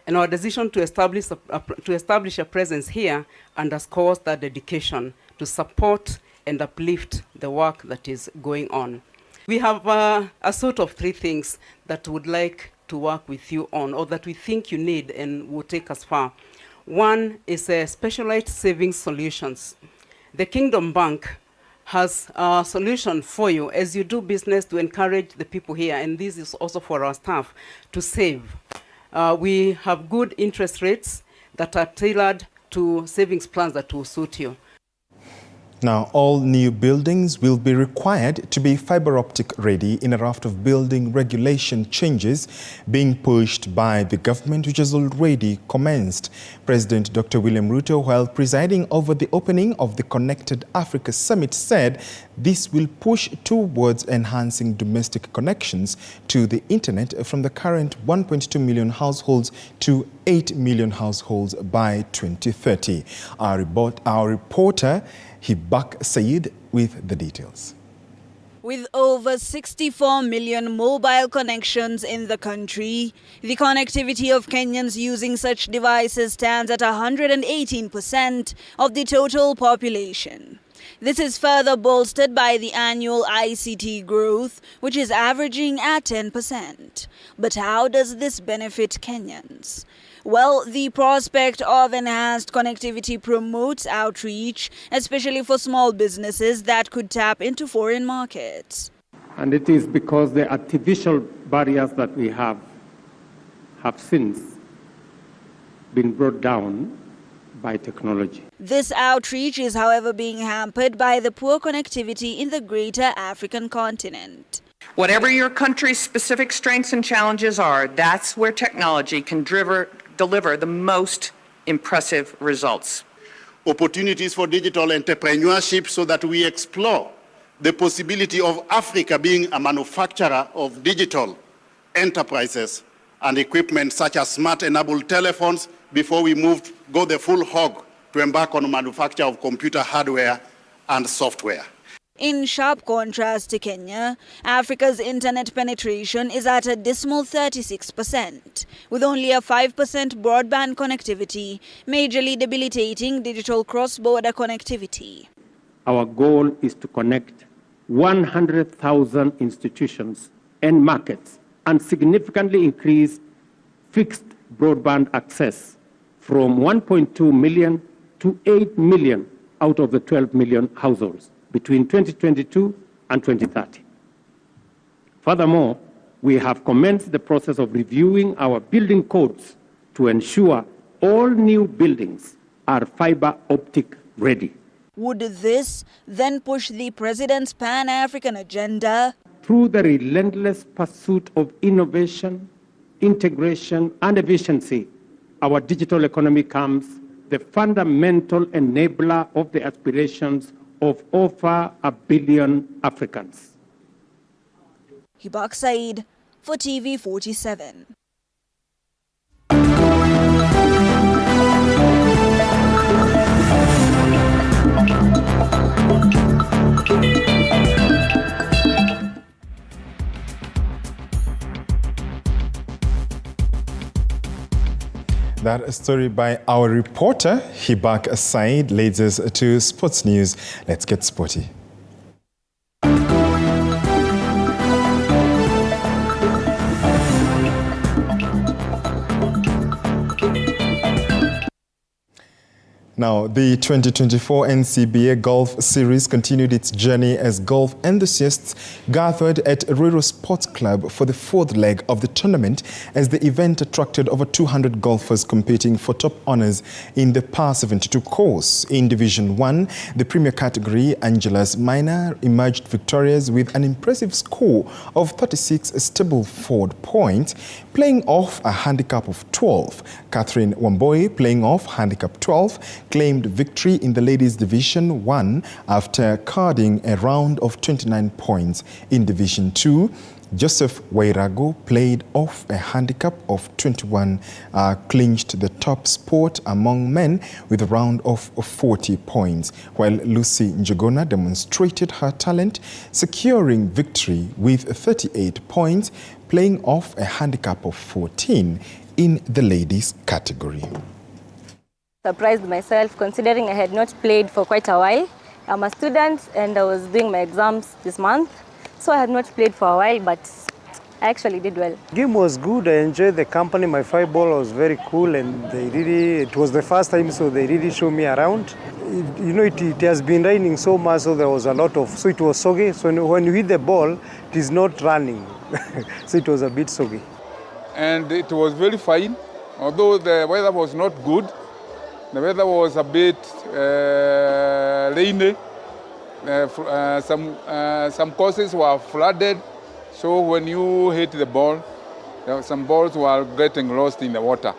And our decision to establish a presence here underscores that dedication to support and uplift the work that is going on. We have a sort of 3 things that would like to work with you on, or that we think you need and will take us far. One is specialized savings solutions. The Kingdom Bank has a solution for you as you do business to encourage the people here, and this is also for our staff, to save. We have good interest rates that are tailored to savings plans that will suit you. Now, all new buildings will be required to be fiber optic ready in a raft of building regulation changes being pushed by the government, which has already commenced. President Dr. William Ruto, while presiding over the opening of the Connected Africa Summit, said this will push towards enhancing domestic connections to the internet from the current 1.2 million households to 8 million households by 2030. Our reporter Hibak Said with the details. With over 64 million mobile connections in the country, the connectivity of Kenyans using such devices stands at 118% of the total population. This is further bolstered by the annual ICT growth, which is averaging at 10%. But how does this benefit Kenyans? Well, the prospect of enhanced connectivity promotes outreach, especially for small businesses that could tap into foreign markets. And it is because the artificial barriers that we have since been brought down by technology. This outreach is, however, being hampered by the poor connectivity in the greater African continent. Whatever your country's specific strengths and challenges are, that's where technology can deliver the most impressive results. Opportunities for digital entrepreneurship so that we explore the possibility of Africa being a manufacturer of digital enterprises and equipment such as smart-enabled telephones before we go the full hog to embark on manufacture of computer hardware and software. In sharp contrast to Kenya, Africa's internet penetration is at a dismal 36%, with only a 5% broadband connectivity, majorly debilitating digital cross-border connectivity. Our goal is to connect 100,000 institutions and markets and significantly increase fixed broadband access from 1.2 million to 8 million out of the 12 million households between 2022 and 2030. Furthermore, we have commenced the process of reviewing our building codes to ensure all new buildings are fiber optic ready. Would this then push the President's Pan-African agenda? Through the relentless pursuit of innovation, integration, and efficiency, our digital economy becomes the fundamental enabler of the aspirations of over 1 billion Africans. Hibak Said for TV47. That story by our reporter, Hibak Said, leads us to sports news. Let's get sporty. Now, the 2024 NCBA Golf Series continued its journey as golf enthusiasts gathered at Ruiru Sports Club for the 4th leg of the tournament, as the event attracted over 200 golfers competing for top honors in the Par 72 course. In Division 1, the premier category, Angela's Minor emerged victorious with an impressive score of 36 Stableford points, playing off a handicap of 12. Catherine Wamboi playing off handicap 12, claimed victory in the Ladies Division 1 after carding a round of 29 points. In Division 2, Joseph Wairago played off a handicap of 21, clinched the top spot among men with a round of 40 points, while Lucy Njogona demonstrated her talent, securing victory with 38 points, playing off a handicap of 14 in the ladies category. Surprised myself considering I had not played for quite a while. I'm a student and I was doing my exams this month. So I had not played for a while, but I actually did well. Game was good. I enjoyed the company. My 5-ball was very cool, and it was the first time, so they really showed me around. It has been raining so much, so there was a lot of, so it was soggy. So when you hit the ball, it is not running. So it was a bit soggy. And it was very fine, although the weather was not good. The weather was a bit rainy. Some courses were flooded, so when you hit the ball, some balls were getting lost in the water.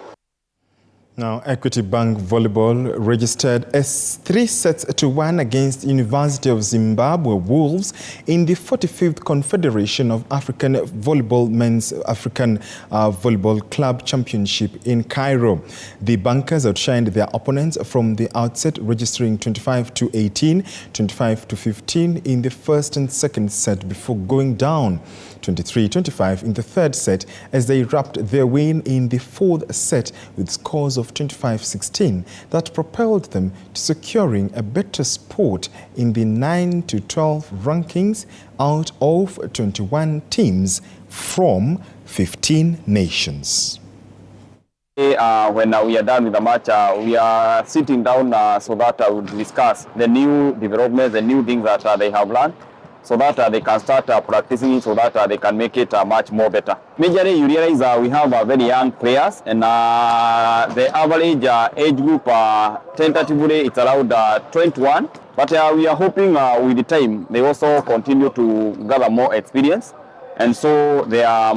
Now, Equity Bank Volleyball registered 3-1 against University of Zimbabwe Wolves in the 45th Confederation of African Volleyball Men's African Volleyball Club Championship in Cairo. The Bankers outshined their opponents from the outset, registering 25-18, 25-15 in the first and second set before going down 23-25 in the third set as they wrapped their win in the fourth set with scores of 25-16 that propelled them to securing a better spot in the 9-12 rankings out of 21 teams from 15 nations. When we are done with the match, we are sitting down so that we will discuss the new developments, the new things that they have learned, so that they can start practicing it, so that they can make it much more better. Majorly, you realize we have very young players, and the average age group tentatively it's around 21. But we are hoping with the time they also continue to gather more experience, and so their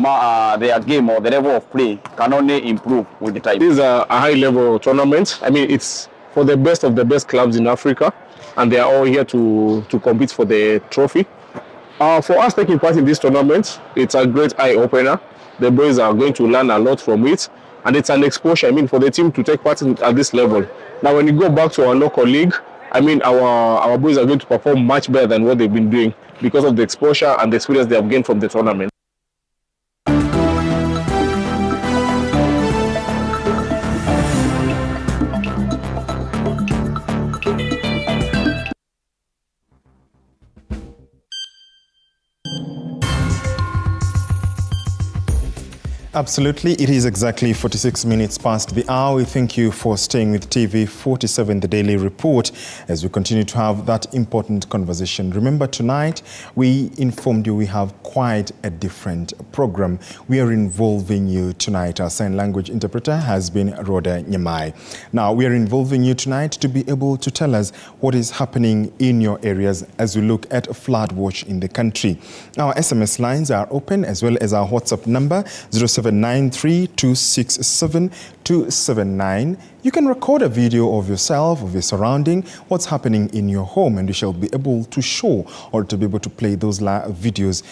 game or the level of play can only improve with the time. This is a high-level tournament. I mean, it's for the best of the best clubs in Africa, and they are all here to compete for the trophy. For us taking part in this tournament, it's a great eye-opener. The boys are going to learn a lot from it, and it's an exposure, I mean, for the team to take part at this level. Now, when you go back to our local league, I mean, our boys are going to perform much better than what they've been doing because of the exposure and the experience they have gained from the tournament. Absolutely. It is exactly 46 minutes past the hour. We thank you for staying with TV47, the Daily Report, as we continue to have that important conversation. Remember, tonight we informed you we have quite a different program. We are involving you tonight. Our sign language interpreter has been Rhoda Nyamai. Now, we are involving you tonight to be able to tell us what is happening in your areas as we look at flood watch in the country. Our SMS lines are open, as well as our WhatsApp number 0793-267-279. You can record a video of yourself, of your surrounding, what's happening in your home, and we shall be able to show or to be able to play those videos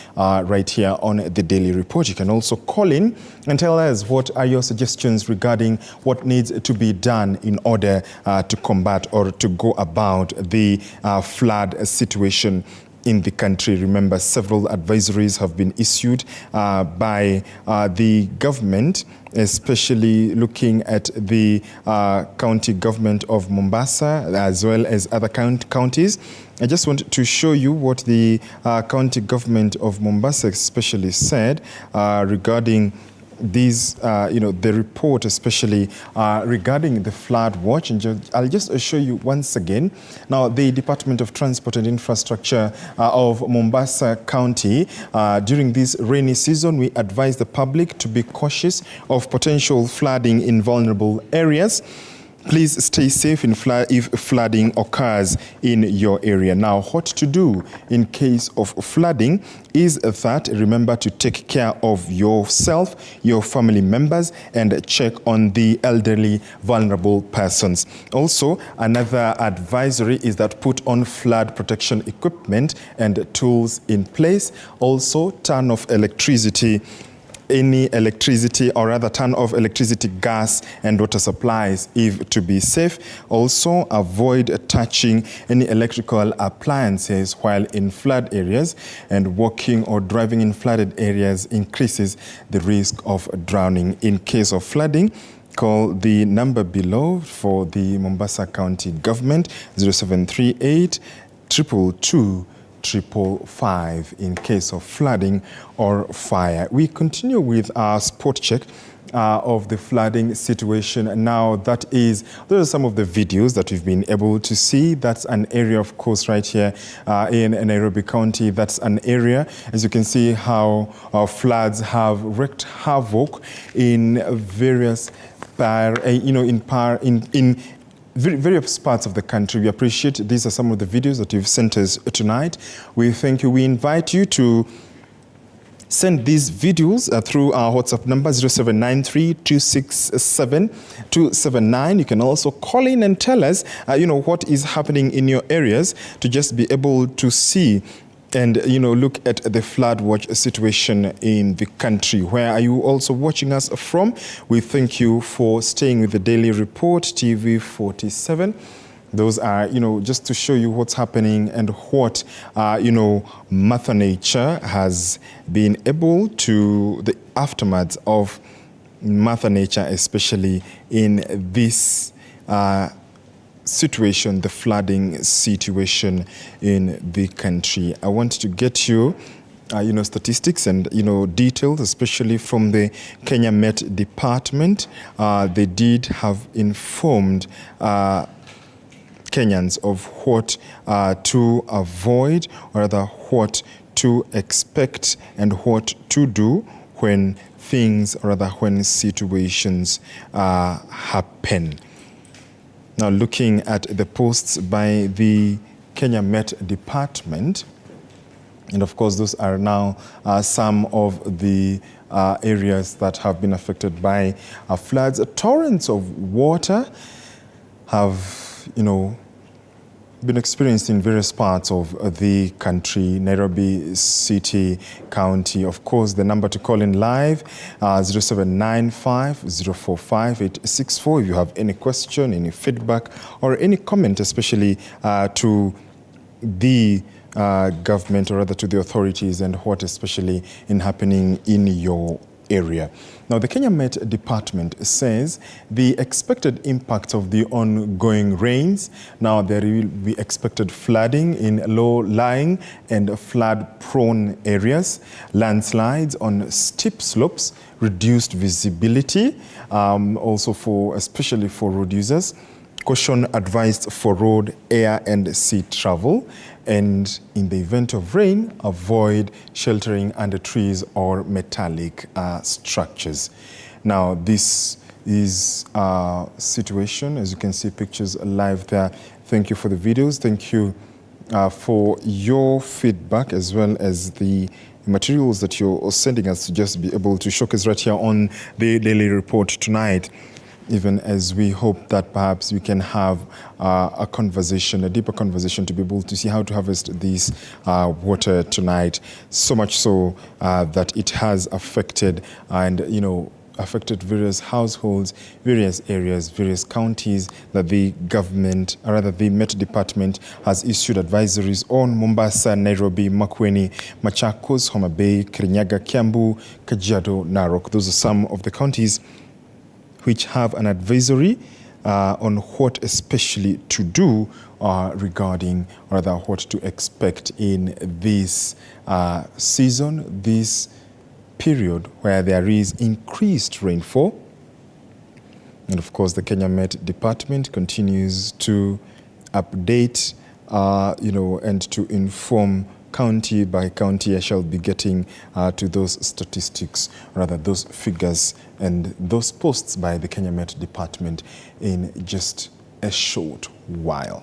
right here on the Daily Report. You can also call in and tell us what are your suggestions regarding what needs to be done in order to combat or to go about the flood situation in the country. Remember, several advisories have been issued by the government, especially looking at the county government of Mombasa, as well as other counties. I just want to show you what the county government of Mombasa especially said regarding these, the report, especially regarding the flood watch. And I'll just show you once again. Now, the Department of Transport and Infrastructure of Mombasa County, during this rainy season, we advise the public to be cautious of potential flooding in vulnerable areas, Please stay safe if flooding occurs in your area. Now, what to do in case of flooding is that remember to take care of yourself, your family members, and check on the elderly, vulnerable persons. Also, another advisory is that put on flood protection equipment and tools in place. Also, turn off any electricity, or rather turn off electricity, gas and water supplies if to be safe. Also, avoid touching any electrical appliances while in flood areas, and walking or driving in flooded areas increases the risk of drowning. In case of flooding, call the number below for the Mombasa County Government, 0738 222 555 in case of flooding or fire. We continue with our spot check of the flooding situation. Now, those are some of the videos that we've been able to see. That's an area, of course, right here in Nairobi County. That's an area, as you can see, how floods have wreaked havoc in various various parts of the country. We appreciate these are some of the videos that you've sent us tonight. We thank you. We invite you to send these videos through our WhatsApp number 0793-267-279. You can also call in and tell us, what is happening in your areas, to just be able to see and, look at the flood watch situation in the country. Where are you also watching us from? We thank you for staying with the Daily Report, TV47. Those are, just to show you what's happening and what, Mother Nature has been able to, the aftermath of Mother Nature, especially in this situation, the flooding situation in the country. I want to get you, statistics and, details, especially from the Kenya Met Department. They did have informed Kenyans of what to avoid, or rather what to expect and what to do when when situations happen. Now, looking at the posts by the Kenya Met Department, and of course those are now some of the areas that have been affected by floods. Torrents of water have, been experienced in various parts of the country, Nairobi City, County. Of course, the number to call in live, 0795-045-864. If you have any question, any feedback, or any comment, especially to the government, or rather to the authorities, and what especially in happening in your area. Now, the Kenya Met Department says the expected impact of the ongoing rains. Now, there will be expected flooding in low-lying and flood-prone areas, landslides on steep slopes, reduced visibility, especially for road users. Caution advised for road, air, and sea travel. And in the event of rain, avoid sheltering under trees or metallic structures. Now, this is a situation, as you can see pictures live there. Thank you for the videos. Thank you for your feedback, as well as the materials that you're sending us to just be able to showcase right here on the Daily Report tonight. Even as we hope that perhaps we can have a deeper conversation, to be able to see how to harvest this water tonight. So much so that it has affected affected various households, various areas, various counties, that the government, or rather the Met Department, has issued advisories on: Mombasa, Nairobi, Makueni, Machakos, Homa Bay, Kirinyaga, Kiambu, Kajiado, Narok. Those are some of the counties which have an advisory on what especially to do regarding, or rather what to expect in this season, this period where there is increased rainfall. And of course, the Kenya Met Department continues to update, and to inform county by county. I shall be getting to those statistics, rather those figures and those posts by the Kenya Met Department in just a short while.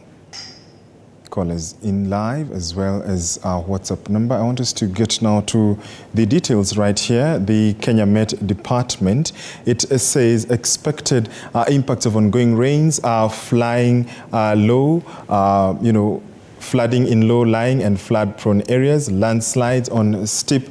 Callers in live as well as our WhatsApp number. I want us to get now to the details right here. The Kenya Met Department, it says expected impacts of ongoing rains are flying low, flooding in low-lying and flood-prone areas, landslides on steep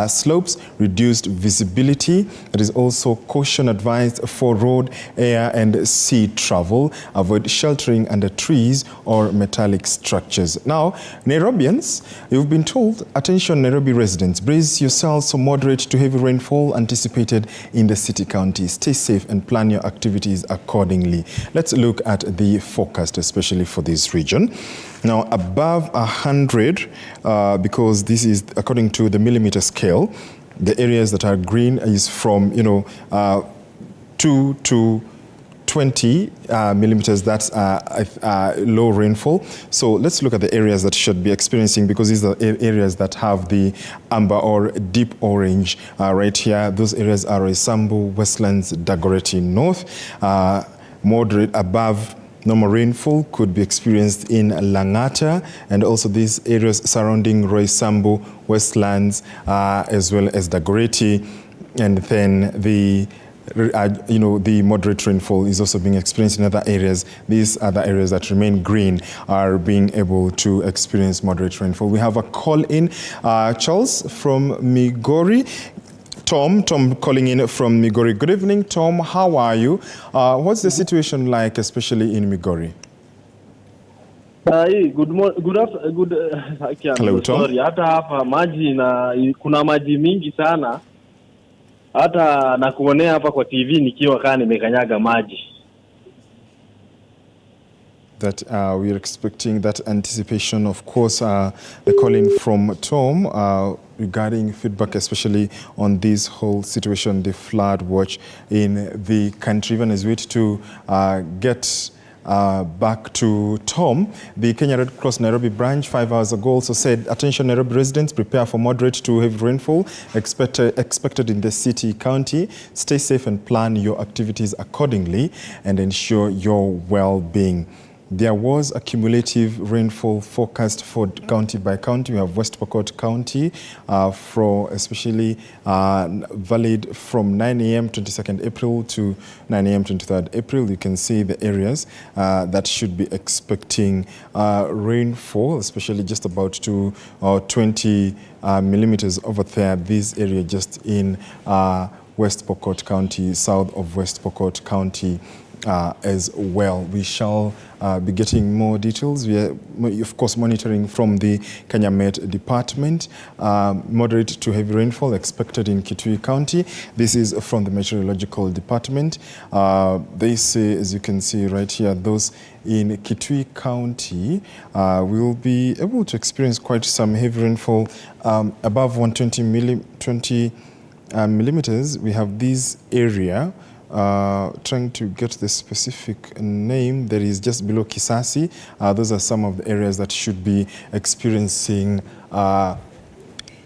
slopes, reduced visibility. There is also caution advised for road, air and sea travel. Avoid sheltering under trees or metallic structures. Now, Nairobians, you've been told, attention Nairobi residents, brace yourselves for moderate to heavy rainfall anticipated in the city county. Stay safe and plan your activities accordingly. Let's look at the forecast, especially for this region. Now, above 100, because this is according to the millimeter scale, the areas that are green is from 2 to 20 millimeters. That's low rainfall. So let's look at the areas that should be experiencing, because these are areas that have the amber or deep orange right here. Those areas are Roysambu, Westlands, Dagoretti North. Moderate above normal rainfall could be experienced in Langata and also these areas surrounding Roysambu, Westlands, as well as Dagoretti. And then the moderate rainfall is also being experienced in other areas. These other areas that remain green are being able to experience moderate rainfall. We have a call in, Charles from Migori. Tom calling in from Migori. Good evening, Tom. How are you? What's the situation like, especially in Migori? Hello, Tom. Sorry, hata hapa maji kuna maji mingi sana. Hata nakuonea hapa kwa TV nikiwa kaa nimekanyaga maji. That we are expecting that anticipation, of course, the calling from Tom regarding feedback, especially on this whole situation, the flood watch in the country. Even as we wait to get back to Tom, the Kenya Red Cross Nairobi branch 5 hours ago also said, attention Nairobi residents, prepare for moderate to heavy rainfall expected in the city county. Stay safe and plan your activities accordingly and ensure your well-being. There was a cumulative rainfall forecast for county by county. We have West Pokot County, especially valid from 9 a.m. 22nd April to 9 a.m. 23rd April. You can see the areas that should be expecting rainfall, especially just about to 20 millimeters over there. This area just in West Pokot County, south of West Pokot County as well. We shall be getting more details. We are, of course, monitoring from the Kenya Met Department. Moderate to heavy rainfall expected in Kitui County. This is from the Meteorological Department. They say, as you can see right here, those in Kitui County will be able to experience quite some heavy rainfall above 120 millimeters. We have this area trying to get the specific name that is just below Kisasi. Those are some of the areas that should be experiencing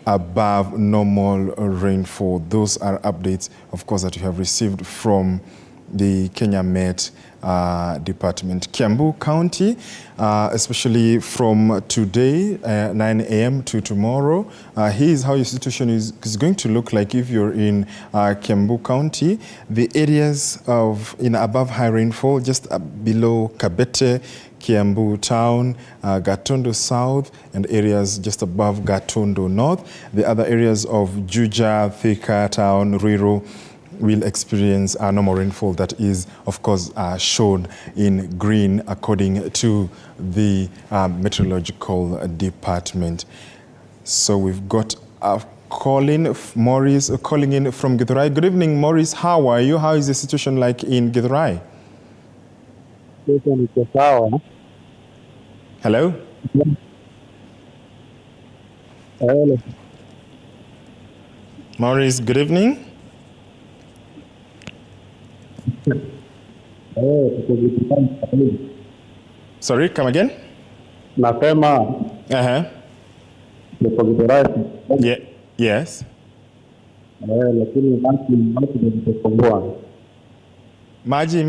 above normal rainfall. Those are updates, of course, that you have received from the Kenya Met Department. Kiambu County, especially from today, 9 a.m. to tomorrow. Here's how your situation is going to look like if you're in Kiambu County. The areas in above high rainfall, just below Kabete, Kiambu Town, Gatondo South, and areas just above Gatondo North. The other areas of Juja, Thika Town, Ruiru, will experience normal rainfall that is, of course, shown in green according to the Meteorological Department. So we've got a Morris calling in from Githurai. Good evening, Morris. How are you? How is the situation like in Githurai? Hello? Hello. Morris, good evening. Sorry, come again? Nasema Yeah. Yes. Lakini maji imepungua. Maji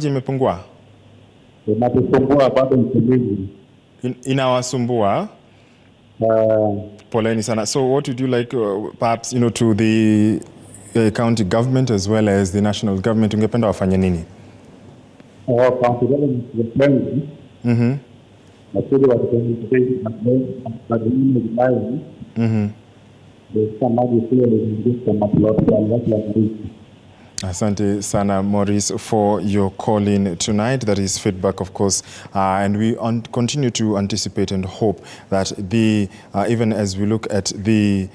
imepungua. Inapungua bado mtumizi. Inawasumbua. Poleni sana. So what would you like, perhaps, to the county government as well as the national government? Ungependa wafanye nini? County government is friendly. Lakini Asante sana, Maurice, for your call-in tonight. That is feedback, of course, and we continue to anticipate and hope that even as we look at the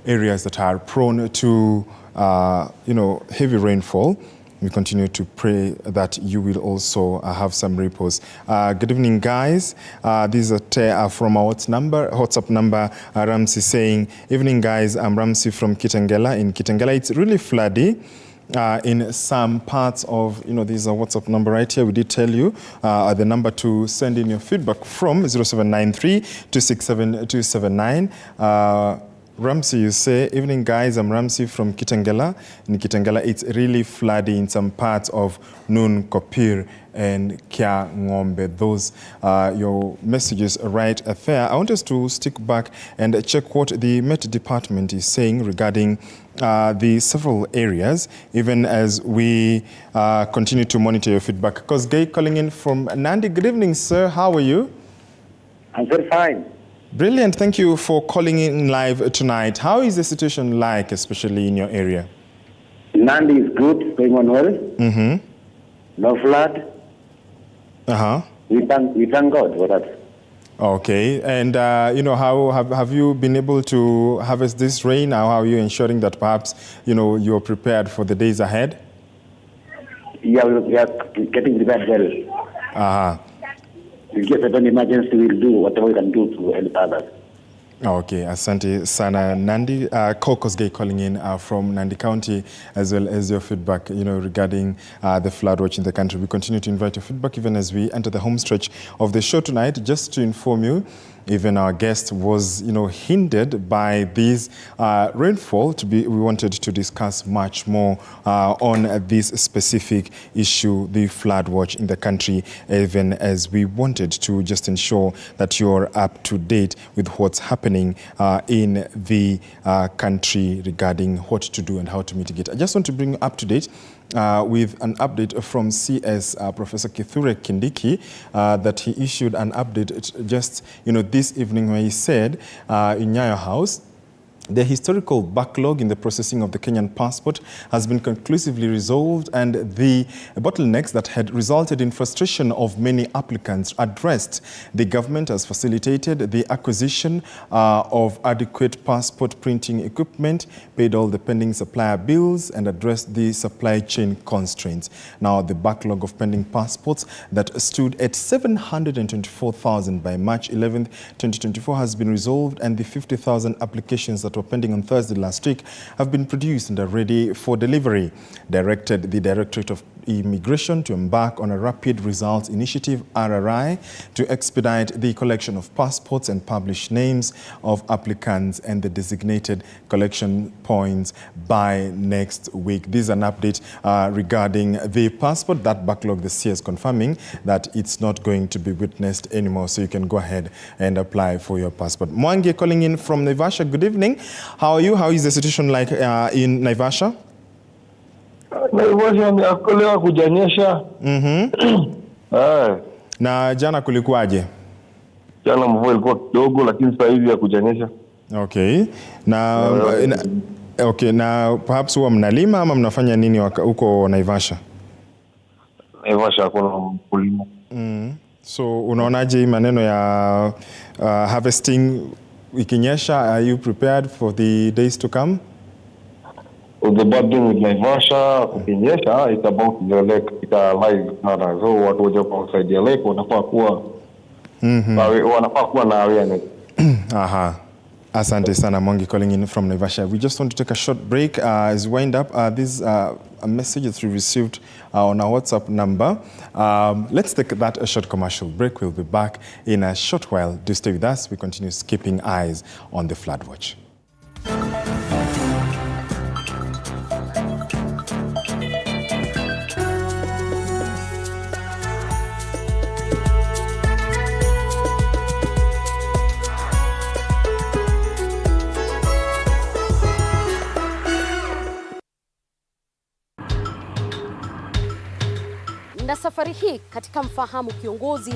areas that are prone to, heavy rainfall, we continue to pray that you will also have some repose. Good evening, guys. This is from our WhatsApp number. Ramsey saying, evening, guys. I'm Ramsey from Kitengela. In Kitengela, it's really floody. In some parts of, this is a WhatsApp number right here. We did tell you the number to send in your feedback from 0793 267 279. Ramsey, you say, evening guys, I'm Ramsey from Kitengela. In Kitengela, it's really flooding in some parts of Nun, Kopir, and Kya Ngombe. Those your messages right there. I want us to stick back and check what the Met Department is saying regarding the several areas, even as we continue to monitor your feedback. Because Gay calling in from Nandi. Good evening, sir. How are you? I'm very fine. Brilliant. Thank you for calling in live tonight. How is the situation like, especially in your area? Nandi is good, going on well. No flood. We thank God for that. Okay. And, how have you been able to harvest this rain? How are you ensuring that perhaps, you're prepared for the days ahead? Yeah, we are getting prepared well. In case of any emergency, we'll do whatever we can do to help others. Okay, asante sana Nandi. Kokos Gay calling in from Nandi County, as well as your feedback, regarding the flood watch in the country. We continue to invite your feedback even as we enter the home stretch of the show tonight. Just to inform you, even our guest was, hindered by this rainfall. We wanted to discuss much more on this specific issue, the flood watch in the country, even as we wanted to just ensure that you're up to date with what's happening in the country regarding what to do and how to mitigate. I just want to bring you up to date with an update from CS Professor Kithure Kindiki that he issued an update just this evening where he said in Nyayo House, the historical backlog in the processing of the Kenyan passport has been conclusively resolved, and the bottlenecks that had resulted in frustration of many applicants addressed. The government has facilitated the acquisition of adequate passport printing equipment, paid all the pending supplier bills, and addressed the supply chain constraints. Now, the backlog of pending passports that stood at 724,000 by March 11th, 2024 has been resolved, and the 50,000 applications that were pending on Thursday last week have been produced and are ready for delivery. Directed the Directorate of Immigration to embark on a Rapid Results Initiative, RRI, to expedite the collection of passports and publish names of applicants and the designated collection points by next week. This is an update regarding the passport. That backlog, the CS confirming that it's not going to be witnessed anymore, so you can go ahead and apply for your passport. Mwangi calling in from Naivasha. Good evening. How are you? How is the situation like in Naivasha? Naivasha akolewa kujanyesha. Na jana kulikuwaje? Jana mvua ilikuwa kidogo, lakini sasa hivi hakujanyesha. Okay. Na perhaps huwa mnalima ama mnafanya nini huko Naivasha? Naivasha hakuna kulima. So unaonaje maneno ya harvesting ikinyesha? Are you prepared for the days to come? The bad thing with Naivasha, kukinyesha, it's about the lake, it's live. So watu waje kwa outside the lake wanafaa kuwa na awareness. Asante sana Mwangi calling in from Naivasha. We just want to take a short break. As we wind up, this a message that we received on our WhatsApp number. Let's take that a short commercial break. We'll be back in a short while. Do stay with us. We continue keeping eyes on the flood watch. Na safari hii katika Mfahamu Kiongozi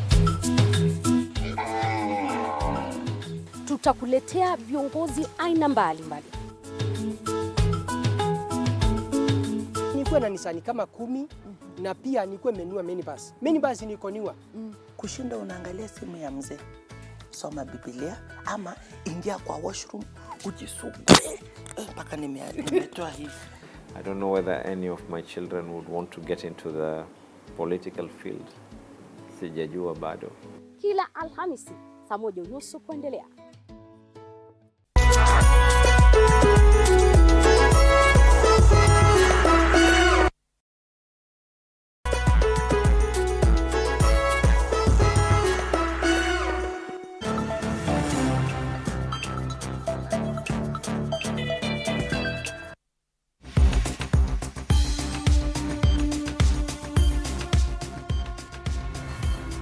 tutakuletea viongozi aina mbalimbali. Nikuwe na Nisani kama 10 na pia nikuwe menua minibus. Minibus niko niwa. Kushinda unaangalia simu ya mzee. Soma Biblia ama ingia kwa washroom ujisugue. Mpaka nimetoa hivi. I don't know whether any of my children would want to get into the political field. Sijajua bado. Kila Alhamisi saa 1:30 kuendelea.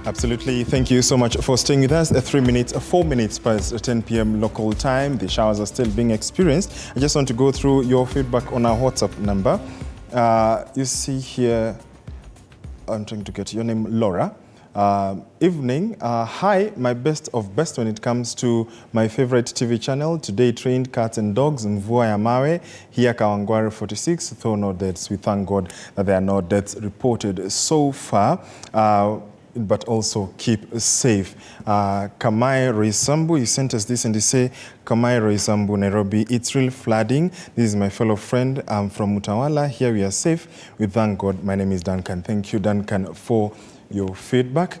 Absolutely. Thank you so much for staying with us. 4 minutes past 10 p.m. local time. The showers are still being experienced. I just want to go through your feedback on our WhatsApp number. You see here, I'm trying to get your name, Laura. Evening. Hi, my best of best when it comes to my favorite TV channel. Today trained cats and dogs. Mvua ya mawe. Here Kawangware 46. Though no deaths. We thank God that there are no deaths reported so far. But also keep safe. Kamai Roisambu, he sent us this and he say, Kamai Roisambu, Nairobi, it's real flooding. This is my fellow friend. I'm from Utawala. Here we are safe. We thank God. My name is Duncan. Thank you, Duncan, for your feedback.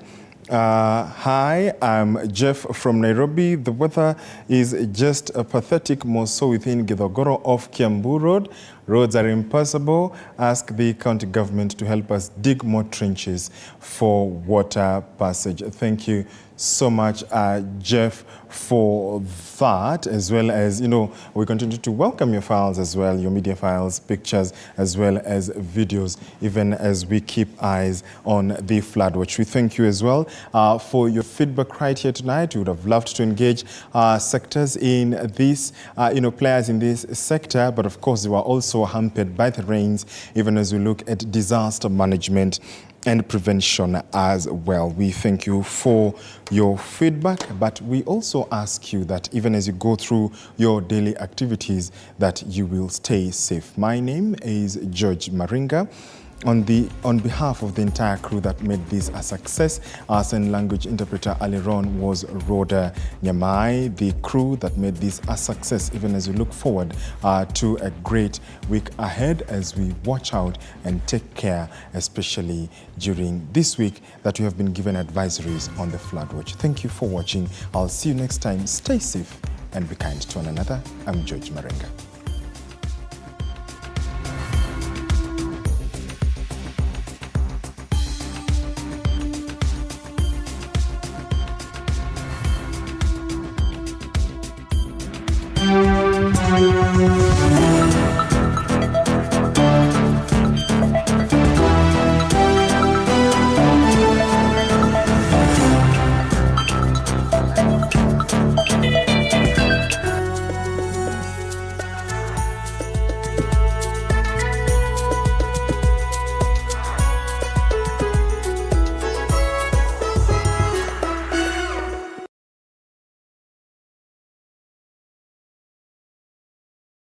Hi, I'm Jeff from Nairobi. The weather is just pathetic, more so within Githogoro off Kiambu Road. Roads are impassable. Ask the county government to help us dig more trenches for water passage. Thank you so much, Jeff, for that, as well as, we continue to welcome your files as well, your media files, pictures, as well as videos, even as we keep eyes on the flood watch. We thank you as well for your feedback right here tonight. We would have loved to engage sectors in this, players in this sector, but of course they were also hampered by the rains, even as we look at disaster management and prevention as well. We thank you for your feedback, but we also ask you that even as you go through your daily activities, that you will stay safe. My name is George Maringa. On behalf of the entire crew that made this a success, our sign language interpreter Aliron was Rhoda Nyamai, the crew that made this a success, even as we look forward to a great week ahead as we watch out and take care, especially during this week that we have been given advisories on the flood watch. Thank you for watching. I'll see you next time. Stay safe and be kind to one another. I'm George Maringa. Thank you.